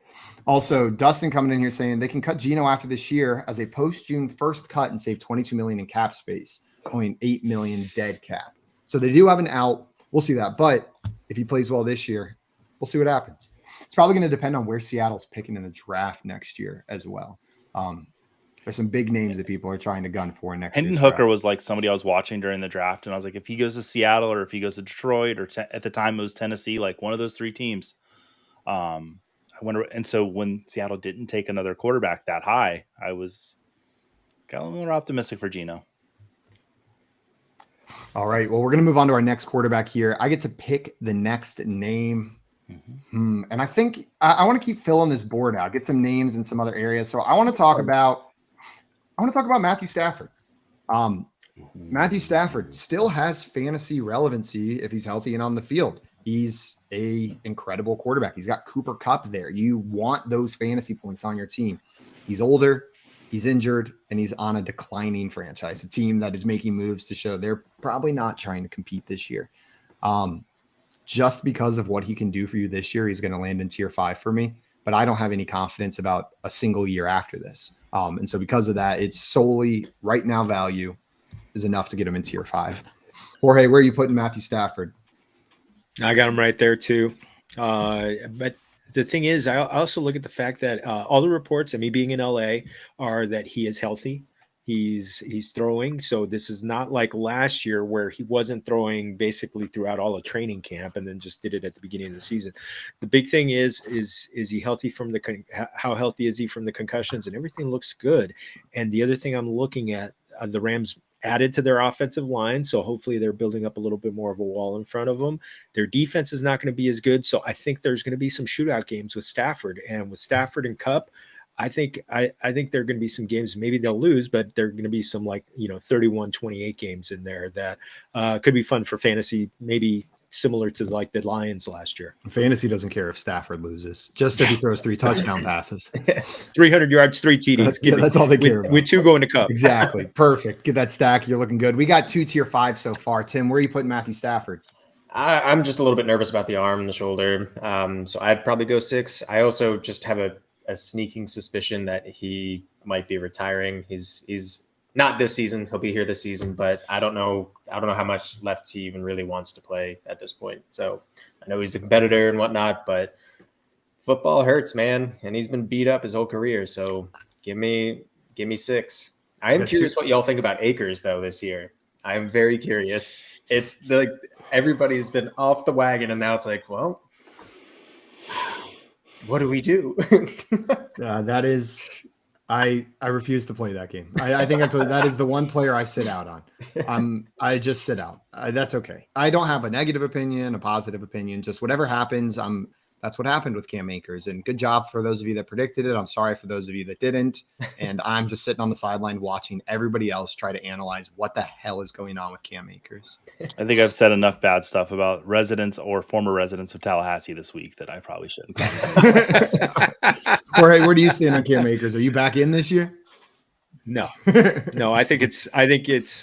Also, Dustin coming in here saying they can cut Geno after this year as a post-June 1st cut and save $22 million in cap space, only an $8 million dead cap. So they do have an out. We'll see that. But if he plays well this year, we'll see what happens. It's probably going to depend on where Seattle's picking in the draft next year as well. There's some big names that people are trying to gun for next year. Hendon Hooker was like somebody I was watching during the draft, and I was like, if he goes to Seattle or if he goes to Detroit or at the time it was Tennessee, like one of those 3 teams. I wonder. And so when Seattle didn't take another quarterback that high, I got a little more optimistic for Geno. All right. Well, we're going to move on to our next quarterback here. I get to pick the next name. And I think I want to keep filling this board out, get some names in some other areas. So I want to talk about Matthew Stafford. Matthew Stafford still has fantasy relevancy if he's healthy and on the field. He's a incredible quarterback. He's got Cooper Kupp there. You want those fantasy points on your team. He's older, he's injured, and he's on a declining franchise, a team that is making moves to show they're probably not trying to compete this year. Just because of what he can do for you this year, he's going to land in tier 5 for me, but I don't have any confidence about a single year after this. And so because of that, it's solely right now value is enough to get him in tier 5. Jorge, where are you putting Matthew Stafford? I got him right there too. But the thing is, I also look at the fact that all the reports, and me being in LA, are that he is healthy. He's throwing. So this is not like last year where he wasn't throwing basically throughout all of training camp and then just did it at the beginning of the season. The big thing is he healthy from how healthy is he from the concussions, and everything looks good. And the other thing I'm looking at, the Rams added to their offensive line. So hopefully they're building up a little bit more of a wall in front of them. Their defense is not going to be as good. So I think there's going to be some shootout games with Stafford, and with Stafford and Kupp, I think there are going to be some games, maybe they'll lose, but there are going to be some 31-28 games in there that could be fun for fantasy, maybe similar to like the Lions last year. Fantasy doesn't care if Stafford loses, just if he throws 3 touchdown passes. 300 yards, 3 TDs. That's all they care about. With 2 going to Kupp. Exactly. Perfect. Get that stack. You're looking good. We got 2 tier 5 so far. Tim, where are you putting Matthew Stafford? I'm just a little bit nervous about the arm and the shoulder. So I'd probably go 6. I also just have a sneaking suspicion that he might be retiring. He's not this season. He'll be here this season, but I don't know how much left he even really wants to play at this point. So I know he's a competitor and whatnot, but football hurts, man. And he's been beat up his whole career. So give me 6. I am curious what y'all think about Akers though this year. I am very curious. It's everybody's been off the wagon, and now it's like, well, what do we do? That is, I refuse to play that game. I think that is the one player I sit out on. I just sit out. That's okay. I don't have a negative opinion, a positive opinion. Just whatever happens. That's what happened with Cam Akers. And good job for those of you that predicted it. I'm sorry for those of you that didn't. And I'm just sitting on the sideline watching everybody else try to analyze what the hell is going on with Cam Akers. I think I've said enough bad stuff about residents or former residents of Tallahassee this week that I probably shouldn't. Where do you stand on Cam Akers? Are you back in this year? No. I think it's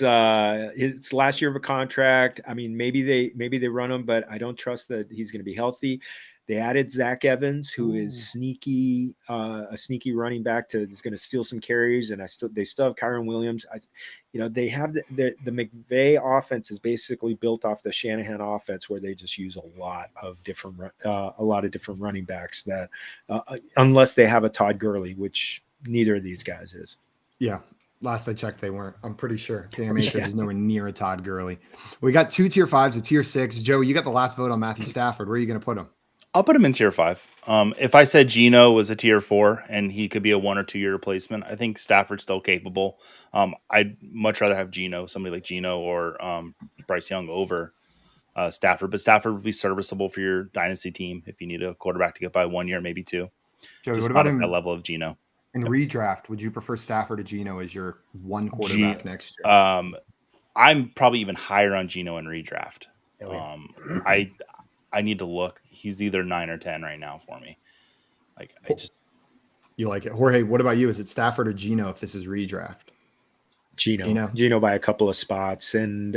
last year of a contract. I mean, maybe they run him, but I don't trust that he's going to be healthy. They added Zach Evans, who is a sneaky running back is going to steal some carries, and they still have Kyron Williams. They have the McVay offense is basically built off the Shanahan offense, where they just use a lot of different running backs that, unless they have a Todd Gurley, which neither of these guys is. Yeah. Last I checked, they weren't. I'm pretty sure Cam Akers is nowhere near a Todd Gurley. We got 2 tier 5s, a tier 6. Joe, you got the last vote on Matthew Stafford. Where are you going to put him? I'll put him in tier 5. If I said Geno was a tier 4 and he could be a 1 or 2 year replacement, I think Stafford's still capable. I'd much rather have somebody like Geno or Bryce Young over Stafford, but Stafford would be serviceable for your dynasty team if you need a quarterback to get by 1 year, maybe 2. Joey, Just what not about at that him level of Geno. in redraft? Would you prefer Stafford or Geno as your one quarterback next year? I'm probably even higher on Geno in redraft. Oh, yeah. I need to look. He's either 9 or 10 right now for me. You like it, Jorge? What about you? Is it Stafford or Geno if this is redraft? Geno by a couple of spots, and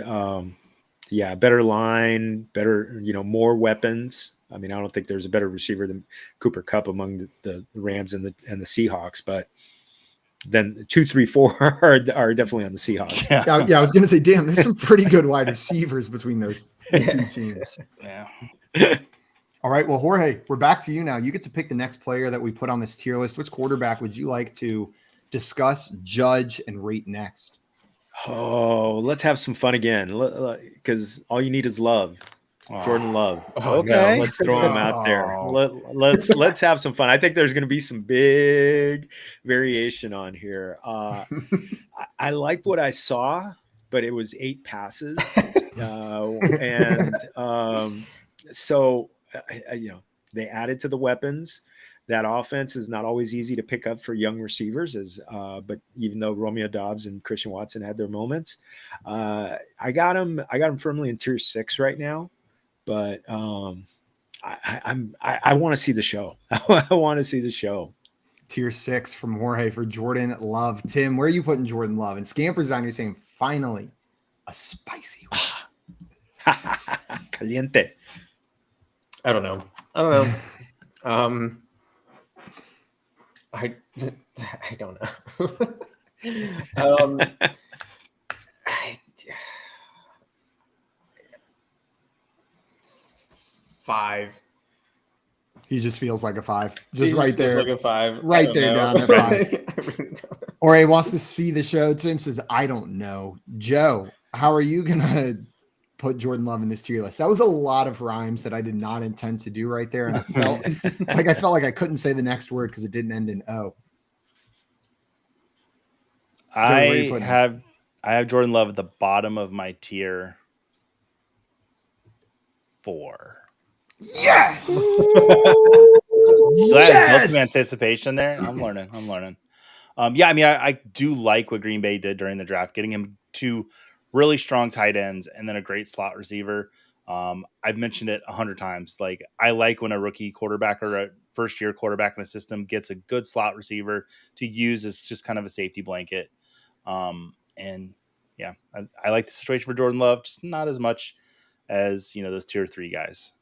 better line, better, more weapons. I mean, I don't think there's a better receiver than Cooper Kupp among the Rams and the Seahawks, but then 2, 3, 4 are definitely on the Seahawks. Yeah, I was going to say, damn, there's some pretty good wide receivers between those two teams. Yeah. All right, well, Jorge, we're back to you now. You get to pick the next player that we put on this tier list. Which quarterback would you like to discuss, judge, and rate next? Oh, let's have some fun again, because all you need is love. Jordan Love. Okay. No, let's throw him out there. Let's have some fun. I think there's going to be some big variation on here. I like what I saw, but it was 8 passes, so they added to the weapons. That offense is not always easy to pick up for young receivers, but even though Romeo Doubs and Christian Watson had their moments, I got him firmly in tier 6 right now. But I want to see the show. I want to see the show. Tier 6 from Jorge for Jordan Love. Tim, where are you putting Jordan Love? And Scampers on, you're saying finally a spicy one. Caliente. I don't know. I don't know. 5. He just feels like a 5. Just right there. Like a 5. Right there down at 5. Or he wants to see the show. Tim says, I don't know. Joe, how are you going to put Jordan Love in this tier list? That was a lot of rhymes that I did not intend to do right there. And I felt like I couldn't say the next word because it didn't end in O. Joe, I have Jordan Love at the bottom of my tier 4. Yes. Yes. Built some anticipation there. I'm learning. I mean, I do like what Green Bay did during the draft, getting him 2 really strong tight ends and then a great slot receiver. I've mentioned it 100 times. Like, I like when a rookie quarterback or a first year quarterback in a system gets a good slot receiver to use as just kind of a safety blanket. I like the situation for Jordan Love, just not as much as, those tier 3 guys.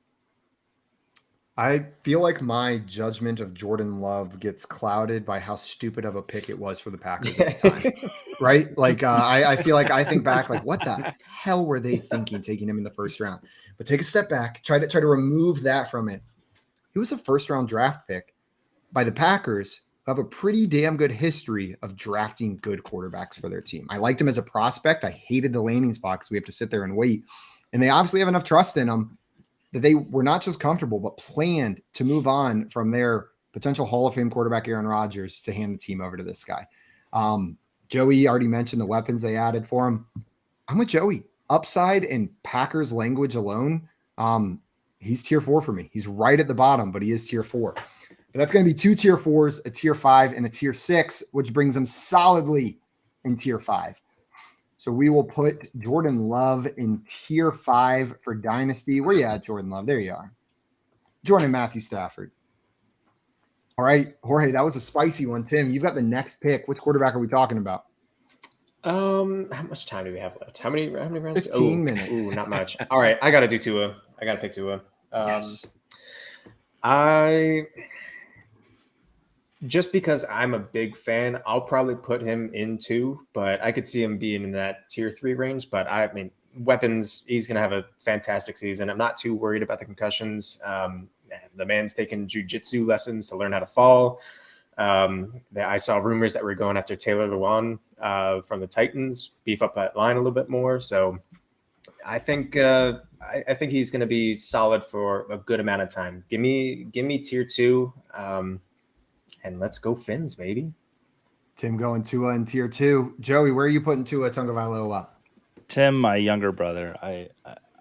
I feel like my judgment of Jordan Love gets clouded by how stupid of a pick it was for the Packers at the time, right? Like, I feel like I think back, like, what the hell were they thinking taking him in the first round? But take a step back, try to remove that from it. He was a first round draft pick by the Packers, who have a pretty damn good history of drafting good quarterbacks for their team. I liked him as a prospect. I hated the landing spot because we have to sit there and wait. And they obviously have enough trust in him that they were not just comfortable, but planned to move on from their potential Hall of Fame quarterback, Aaron Rodgers, to hand the team over to this guy. Joey already mentioned the weapons they added for him. I'm with Joey. Upside in Packers language alone, he's tier 4 for me. He's right at the bottom, but he is tier 4. But that's going to be 2 tier 4s, a tier 5, and a tier 6, which brings him solidly in tier 5. So we will put Jordan Love in tier 5 for Dynasty. Where you at, Jordan Love? There you are. Jordan Matthew Stafford. All right, Jorge, that was a spicy one. Tim, you've got the next pick. Which quarterback are we talking about? How much time do we have left? How many rounds? 15 minutes. Ooh, not much. All right, I got to do Tua. I got to pick Tua. Yes. Just because I'm a big fan, I'll probably put him in 2, but I could see him being in that tier 3 range. But I mean, weapons, he's going to have a fantastic season. I'm not too worried about the concussions. The man's taking jiu-jitsu lessons to learn how to fall. I saw rumors that we're going after Taylor Lewan from the Titans, beef up that line a little bit more. So I think I think he's going to be solid for a good amount of time. Give me tier 2, and let's go Finns, baby. Tim going Tua in tier 2. Joey, where are you putting Tua Tagovailoa? Tim, my younger brother, I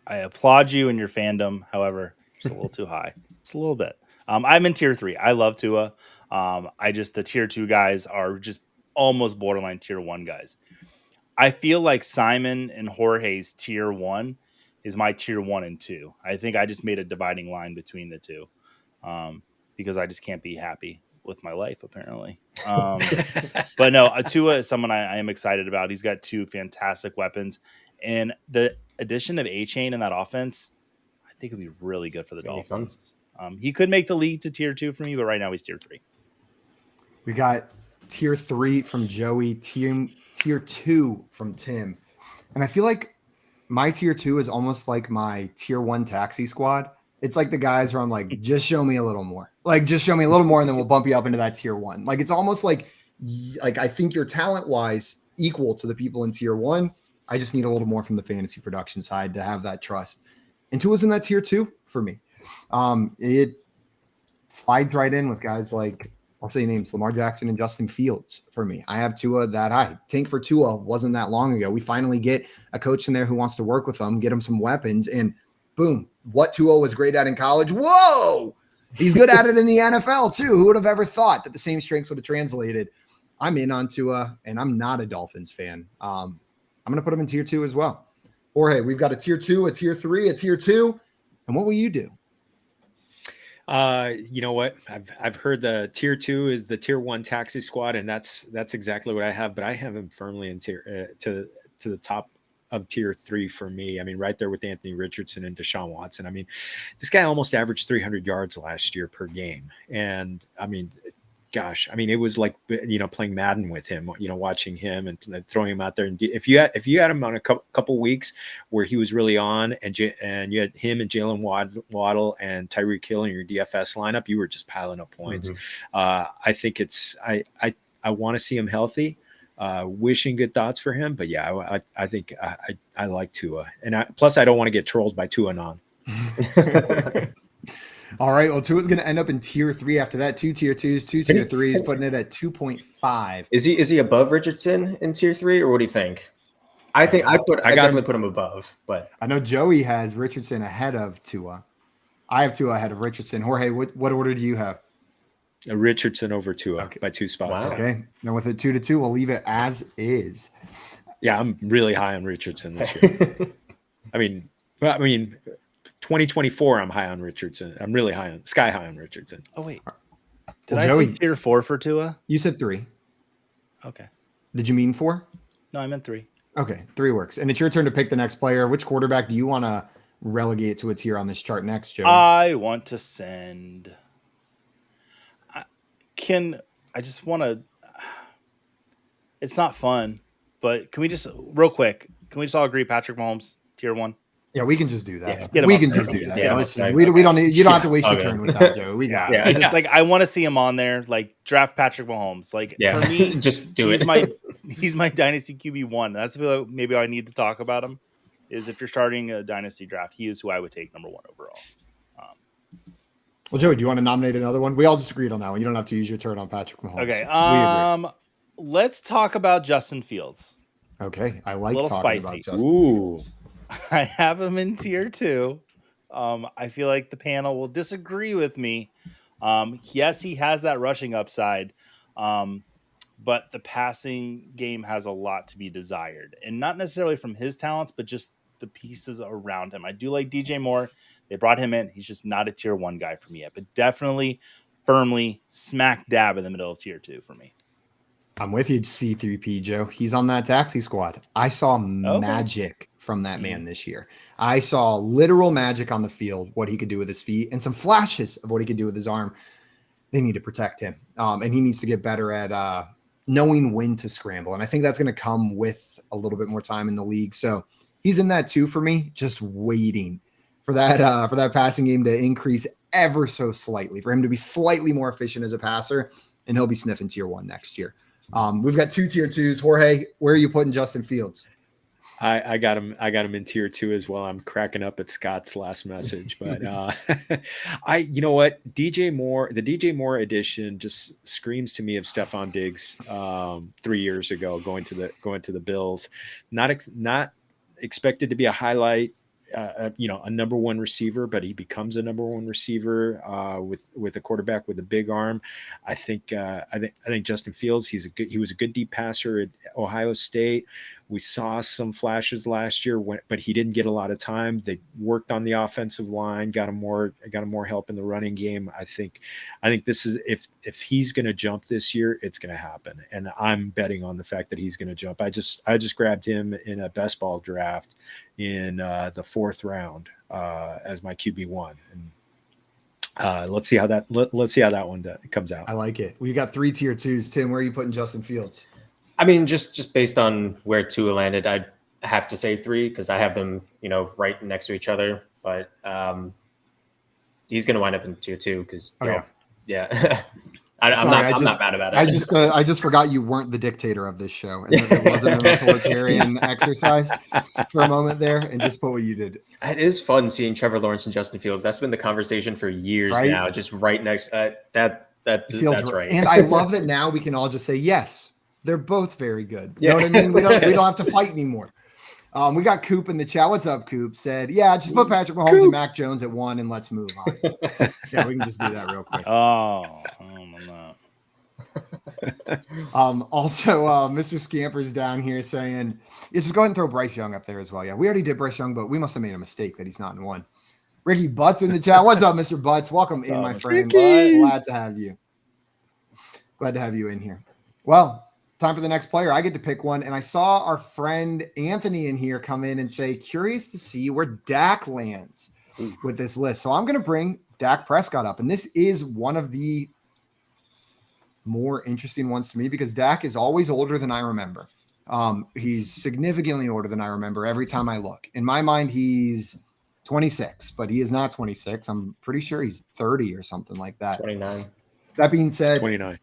applaud you in your fandom. However, it's a little too high. It's a little bit. I'm in tier 3. I love Tua. The tier 2 guys are just almost borderline tier 1 guys. I feel like Simon and Jorge's tier 1 is my tier 1 and 2. I think I just made a dividing line between the two because I just can't be happy with my life, apparently. But no, Tua is someone I am excited about. He's got 2 fantastic weapons. And the addition of A-Chain in that offense, I think would be really good for the Dolphins. He could make the league to tier 2 for me, but right now he's tier 3. We got tier 3 from Joey, tier 2 from Tim. And I feel like my tier 2 is almost like my tier 1 taxi squad. It's like the guys where I'm like, just show me a little more. Like, just show me a little more, and then we'll bump you up into that tier 1. Like, it's almost like I think you're talent-wise equal to the people in tier 1. I just need a little more from the fantasy production side to have that trust. And Tua's in that tier 2 for me. It slides right in with guys like, I'll say names, Lamar Jackson and Justin Fields for me. I have Tua that high. Tank for Tua wasn't that long ago. We finally get a coach in there who wants to work with him, get him some weapons, and boom, what Tua was great at in college. Whoa! He's good at it in the NFL too. Who would have ever thought that the same strengths would have translated? I'm in on Tua, and I'm not a Dolphins fan. I'm going to put him in tier 2 as well. Jorge, we've got a tier 2, a tier 3, a tier 2. And what will you do? You know what? I've heard the tier 2 is the tier 1 taxi squad, and that's exactly what I have. But I have him firmly in tier to the top of tier 3 for me. I mean, right there with Anthony Richardson and Deshaun Watson. I mean, this guy almost averaged 300 yards last year per game, and I mean, gosh, I mean, it was like, you know, playing Madden with him, you know, watching him and throwing him out there. And if you had him on a couple weeks where he was really on, and you had him and Jalen Waddle and Tyreek Hill in your DFS lineup, you were just piling up points. I think I want to see him healthy. Wishing good thoughts for him, but yeah, I think I like Tua, and plus I don't want to get trolled by Tua non. All right, well, Tua's going to end up in tier 3 after that. 2 tier 2s, 2 tier 3s, putting it at 2.5. Is he above Richardson in tier 3, or what do you think? I think I definitely put him above, but I know Joey has Richardson ahead of Tua. I have Tua ahead of Richardson. Jorge, what order do you have? Richardson over Tua by 2 spots. Wow. Okay, now with it 2-2, we'll leave it as is. Yeah, I'm really high on Richardson this year. I mean, 2024, I'm high on Richardson. I'm really sky high on Richardson. Oh wait, did I say tier 4 for Tua? You said 3. Okay. Did you mean 4? No, I meant 3. Okay, 3 works. And it's your turn to pick the next player. Which quarterback do you want to relegate to a tier on this chart next, Joey? I want to send. I just want to. It's not fun, but can we just real quick? Can we just all agree Patrick Mahomes tier 1? Yeah, we can just do that. Yeah, we can just do that. Yeah, we don't need. You don't have to waste your turn with that, Joe. We got. Yeah, just like I want to see him on there. Like draft Patrick Mahomes. Like for me, just do it. He's my dynasty QB1. That's maybe I need to talk about him. Is if you're starting a dynasty draft, he is who I would take number 1 overall. Well, Joey, do you want to nominate another one? We all just agreed on that one. You don't have to use your turn on Patrick Mahomes. Okay. Let's talk about Justin Fields. Okay, I like a little talking spicy. about Justin Fields. I have him in tier 2. I feel like the panel will disagree with me. Yes, he has that rushing upside, but the passing game has a lot to be desired, and not necessarily from his talents, but just the pieces around him. I do like DJ Moore. They brought him in. He's just not a tier 1 guy for me yet, but definitely firmly smack dab in the middle of tier 2 for me. I'm with you, C3P, Joe. He's on that taxi squad. I saw magic from that man this year. I saw literal magic on the field, what he could do with his feet, and some flashes of what he could do with his arm. They need to protect him, and he needs to get better at knowing when to scramble. And I think that's going to come with a little bit more time in the league. So he's in that 2 for me, just waiting for that passing game to increase ever so slightly, for him to be slightly more efficient as a passer, and he'll be sniffing tier 1 next year. We've got 2 tier 2s. Jorge, where are you putting Justin Fields? I got him in tier 2 as well. I'm cracking up at Scott's last message, but you know what, the DJ Moore edition just screams to me of Stephon Diggs 3 years ago going to the Bills. Not expected to be a highlight, a number one receiver, but he becomes a number one receiver with a quarterback with a big arm. I think Justin Fields, he was a good deep passer at Ohio State. We saw some flashes last year, but he didn't get a lot of time. They worked on the offensive line, got him more help in the running game. I think this is if he's going to jump this year, it's going to happen, and I'm betting on the fact that he's going to jump. I just grabbed him in a best ball draft in the 4th round as my QB1, and let's see how that one comes out. I like it. We've got 3 tier 2s. Tim, where are you putting Justin Fields? I mean, just based on where Tua landed, I'd have to say 3 because I have them, right next to each other. But he's going to wind up in tier 2 because, yeah. I'm not mad about it. I just forgot you weren't the dictator of this show, and that it wasn't an authoritarian exercise for a moment there, and just put what you did. It is fun seeing Trevor Lawrence and Justin Fields. That's been the conversation for years now. Just right next. That's right. And I love that now we can all just say yes. They're both very good. You know what I mean? We don't have to fight anymore. We got Coop in the chat. What's up, Coop? Said, yeah, just put Patrick Mahomes and Mac Jones at 1 and let's move on. Yeah, we can just do that real quick. Oh no. Also, Mr. Scamper's down here saying, yeah, just go ahead and throw Bryce Young up there as well. Yeah, we already did Bryce Young, but we must have made a mistake that he's not in 1. Ricky Butts in the chat. What's up, Mr. Butts? Welcome in, my friend. Glad to have you. Glad to have you in here. Well, time for the next player. I get to pick one. And I saw our friend Anthony in here come in and say, curious to see where Dak lands with this list. So I'm going to bring Dak Prescott up. And this is one of the more interesting ones to me because Dak is always older than I remember. He's significantly older than I remember every time I look. In my mind, he's 26, but he is not 26. I'm pretty sure he's 30 or something like that. 29. That being said, 29.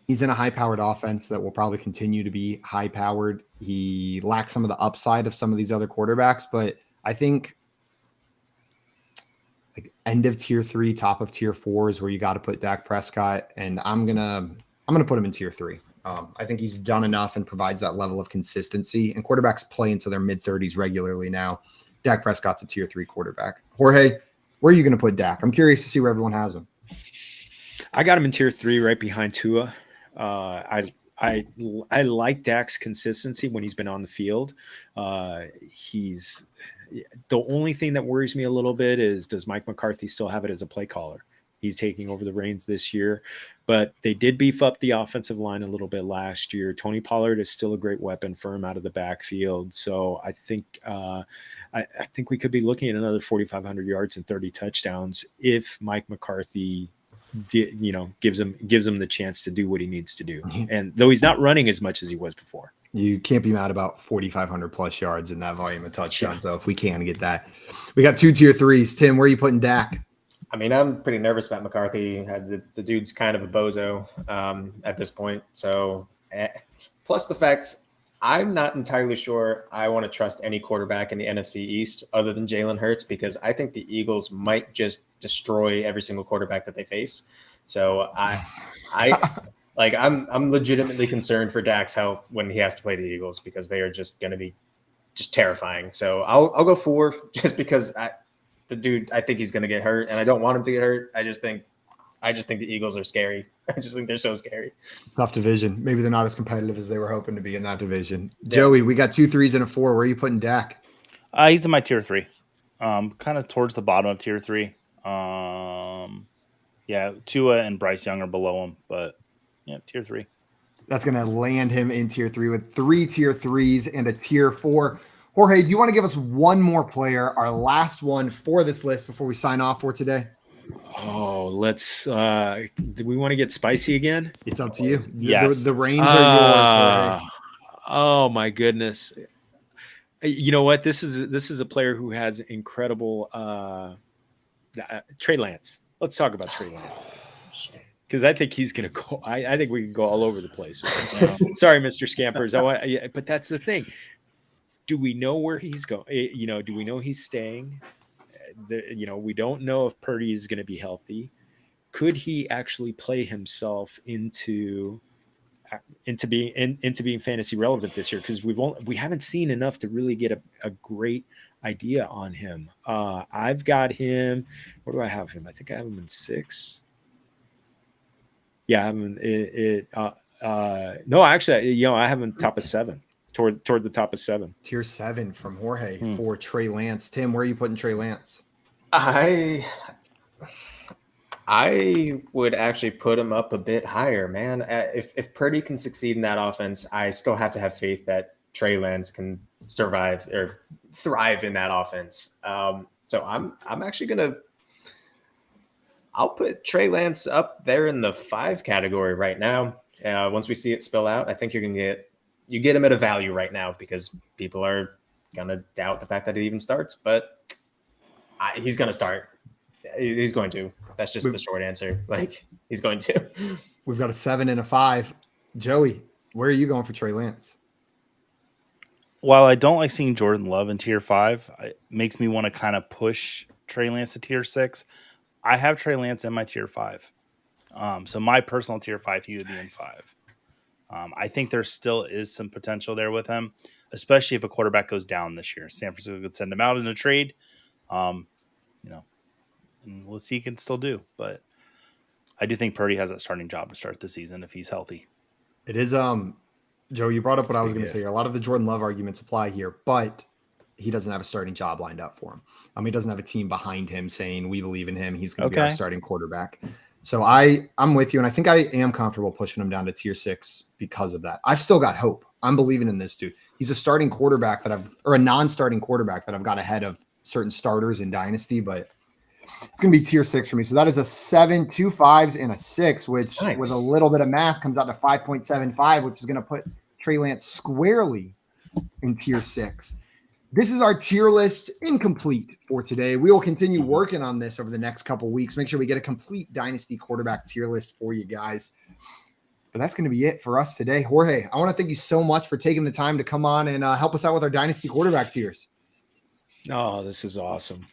He's in a high-powered offense that will probably continue to be high-powered. He lacks some of the upside of some of these other quarterbacks, but I think like end of tier 3, top of tier 4 is where you got to put Dak Prescott, and I'm gonna put him in tier 3. I think he's done enough and provides that level of consistency. And quarterbacks play into their mid-30s regularly now. Dak Prescott's a tier 3 quarterback. Jorge, where are you going to put Dak? I'm curious to see where everyone has him. I got him in tier 3, right behind Tua. I like Dak's consistency when he's been on the field. He's the only thing that worries me a little bit is, does Mike McCarthy still have it as a play caller? He's taking over the reins this year, but they did beef up the offensive line a little bit last year. Tony Pollard is still a great weapon for him out of the backfield. So I think I think we could be looking at another 4,500 yards and 30 touchdowns if Mike McCarthy gives him the chance to do what he needs to do. And though he's not running as much as he was before. You can't be mad about 4,500 plus yards in that volume of touchdowns, though, if we can get that. We got 2 tier 3s. Tim, where are you putting Dak? I mean, I'm pretty nervous about McCarthy. The dude's kind of a bozo at this point. So, plus the fact I'm not entirely sure I want to trust any quarterback in the NFC East other than Jalen Hurts, because I think the Eagles might just destroy every single quarterback that they face. So I'm legitimately concerned for Dak's health when he has to play the Eagles, because they are just going to be just terrifying. So I'll go 4 just because I think he's going to get hurt, and I don't want him to get hurt. I just think the Eagles are scary. I just think they're so scary. Tough division. Maybe they're not as competitive as they were hoping to be in that division. Yeah. Joey, we got 2 3s and a 4. Where are you putting Dak? He's in my tier 3. Kind of towards the bottom of tier 3. Yeah, Tua and Bryce Young are below him, but yeah, tier 3. That's going to land him in tier 3 with 3 tier 3s and a tier 4. Jorge, do you want to give us one more player, our last one for this list before we sign off for today? Oh, let's do we want to get spicy again? It's up to you. Yes. The reins are yours, Jorge. Oh my goodness. You know what? This is a player who has incredible Trey Lance. Let's talk about Trey Lance. Because I think he's going to go. I think we can go all over the place. Sorry, Mr. Scampers. But that's the thing. Do we know where he's going? Do we know he's staying? We don't know if Purdy is going to be healthy. Could he actually play himself into being fantasy relevant this year? Because we haven't seen enough to really get a great idea on him. I've got him. Where do I have him? I think I have him in 6. Yeah, I have him. No, actually, I have him top of 7, toward the top of 7. Tier 7 from Jorge for Trey Lance. Tim, where are you putting Trey Lance? I would actually put him up a bit higher, man. If Purdy can succeed in that offense, I still have to have faith that Trey Lance can survive or thrive in that offense. So I'm actually I'll put Trey Lance up there in the 5 category right now. Once we see it spill out, I think you get him at a value right now because people are gonna doubt the fact that it even starts, but he's gonna start. He's going to. That's just the short answer. He's going to. We've got a 7 and a 5. Joey, where are you going for Trey Lance? While I don't like seeing Jordan Love in tier 5, it makes me want to kind of push Trey Lance to tier 6. I have Trey Lance in my tier 5. So my personal tier 5, he would be in 5. I think there still is some potential there with him, especially if a quarterback goes down this year. San Francisco could send him out in a trade. And we'll see what he can still do. But I do think Purdy has that starting job to start the season if he's healthy. It is, Joe, you brought up what I was going to say. A lot of the Jordan Love arguments apply here, but he doesn't have a starting job lined up for him. He doesn't have a team behind him saying, we believe in him. He's going to be our starting quarterback. So I'm with you. And I think I am comfortable pushing him down to tier 6 because of that. I've still got hope. I'm believing in this dude. He's a starting quarterback or a non-starting quarterback that I've got ahead of certain starters in Dynasty, but it's going to be tier 6 for me. So that is a 7, 2 5s, and a 6, which with a little bit of math comes out to 5.75, which is going to put Trey Lance squarely in tier 6. This is our tier list incomplete for today. We will continue working on this over the next couple weeks. Make sure we get a complete Dynasty quarterback tier list for you guys. But that's going to be it for us today. Jorge, I want to thank you so much for taking the time to come on and help us out with our Dynasty quarterback tiers. Oh, this is awesome.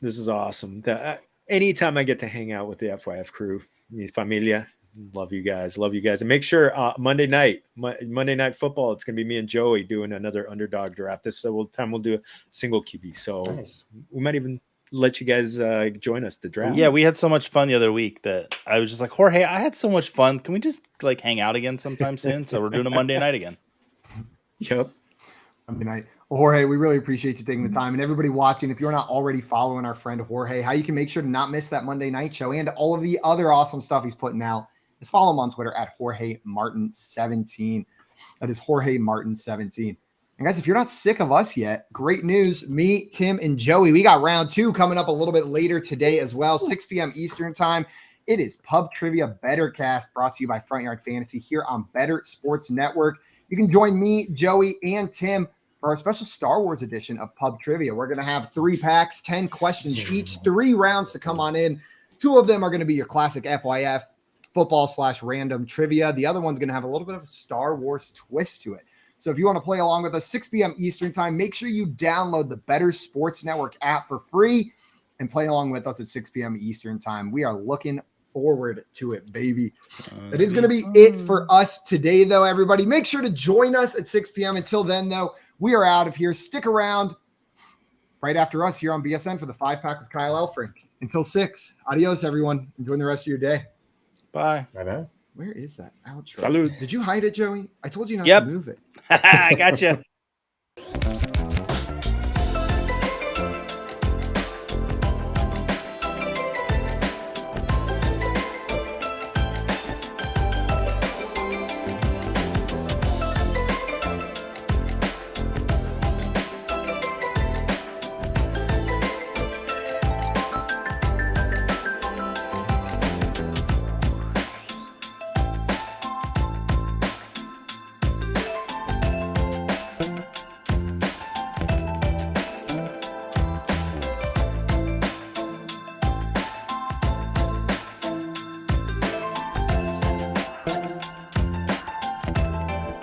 Anytime I get to hang out with the FYF crew, mi familia, love you guys. And make sure Monday night football, it's going to be me and Joey doing another underdog draft. This time we'll do a single QB. So we might even let you guys join us to draft. Yeah, we had so much fun the other week that I was just like, Jorge, I had so much fun. Can we just hang out again sometime soon? So we're doing a Monday night again. Yep. Monday night. Well, Jorge, we really appreciate you taking the time. And everybody watching, if you're not already following our friend Jorge, how you can make sure to not miss that Monday night show and all of the other awesome stuff he's putting out is follow him on Twitter at Jorge Martin 17. That is Jorge Martin 17. And guys, if you're not sick of us yet, great news. Me, Tim, and Joey, we got round 2 coming up a little bit later today as well, 6 p.m. Eastern time. It is Pub Trivia Bettercast, brought to you by Front Yard Fantasy here on Better Sports Network. You can join me, Joey, and Tim for our special Star Wars edition of Pub Trivia. We're going to have 3 packs, 10 questions each, 3 rounds to come on in. 2 of them are going to be your classic FYF football/random trivia. The other one's going to have a little bit of a Star Wars twist to it. So if you want to play along with us, 6 p.m. Eastern time, make sure you download the Better Sports Network app for free and play along with us at 6 p.m. Eastern time. We are looking forward to it, baby. That is going to be it for us today, though, everybody. Make sure to join us at 6 p.m. Until then, though, we are out of here. Stick around right after us here on BSN for the 5-pack with Kyle Elfrink. Until 6. Adios, everyone. Enjoy the rest of your day. Bye. Bye-bye. Where is that outro? Salud. Did you hide it, Joey? I told you not to move it. I gotcha.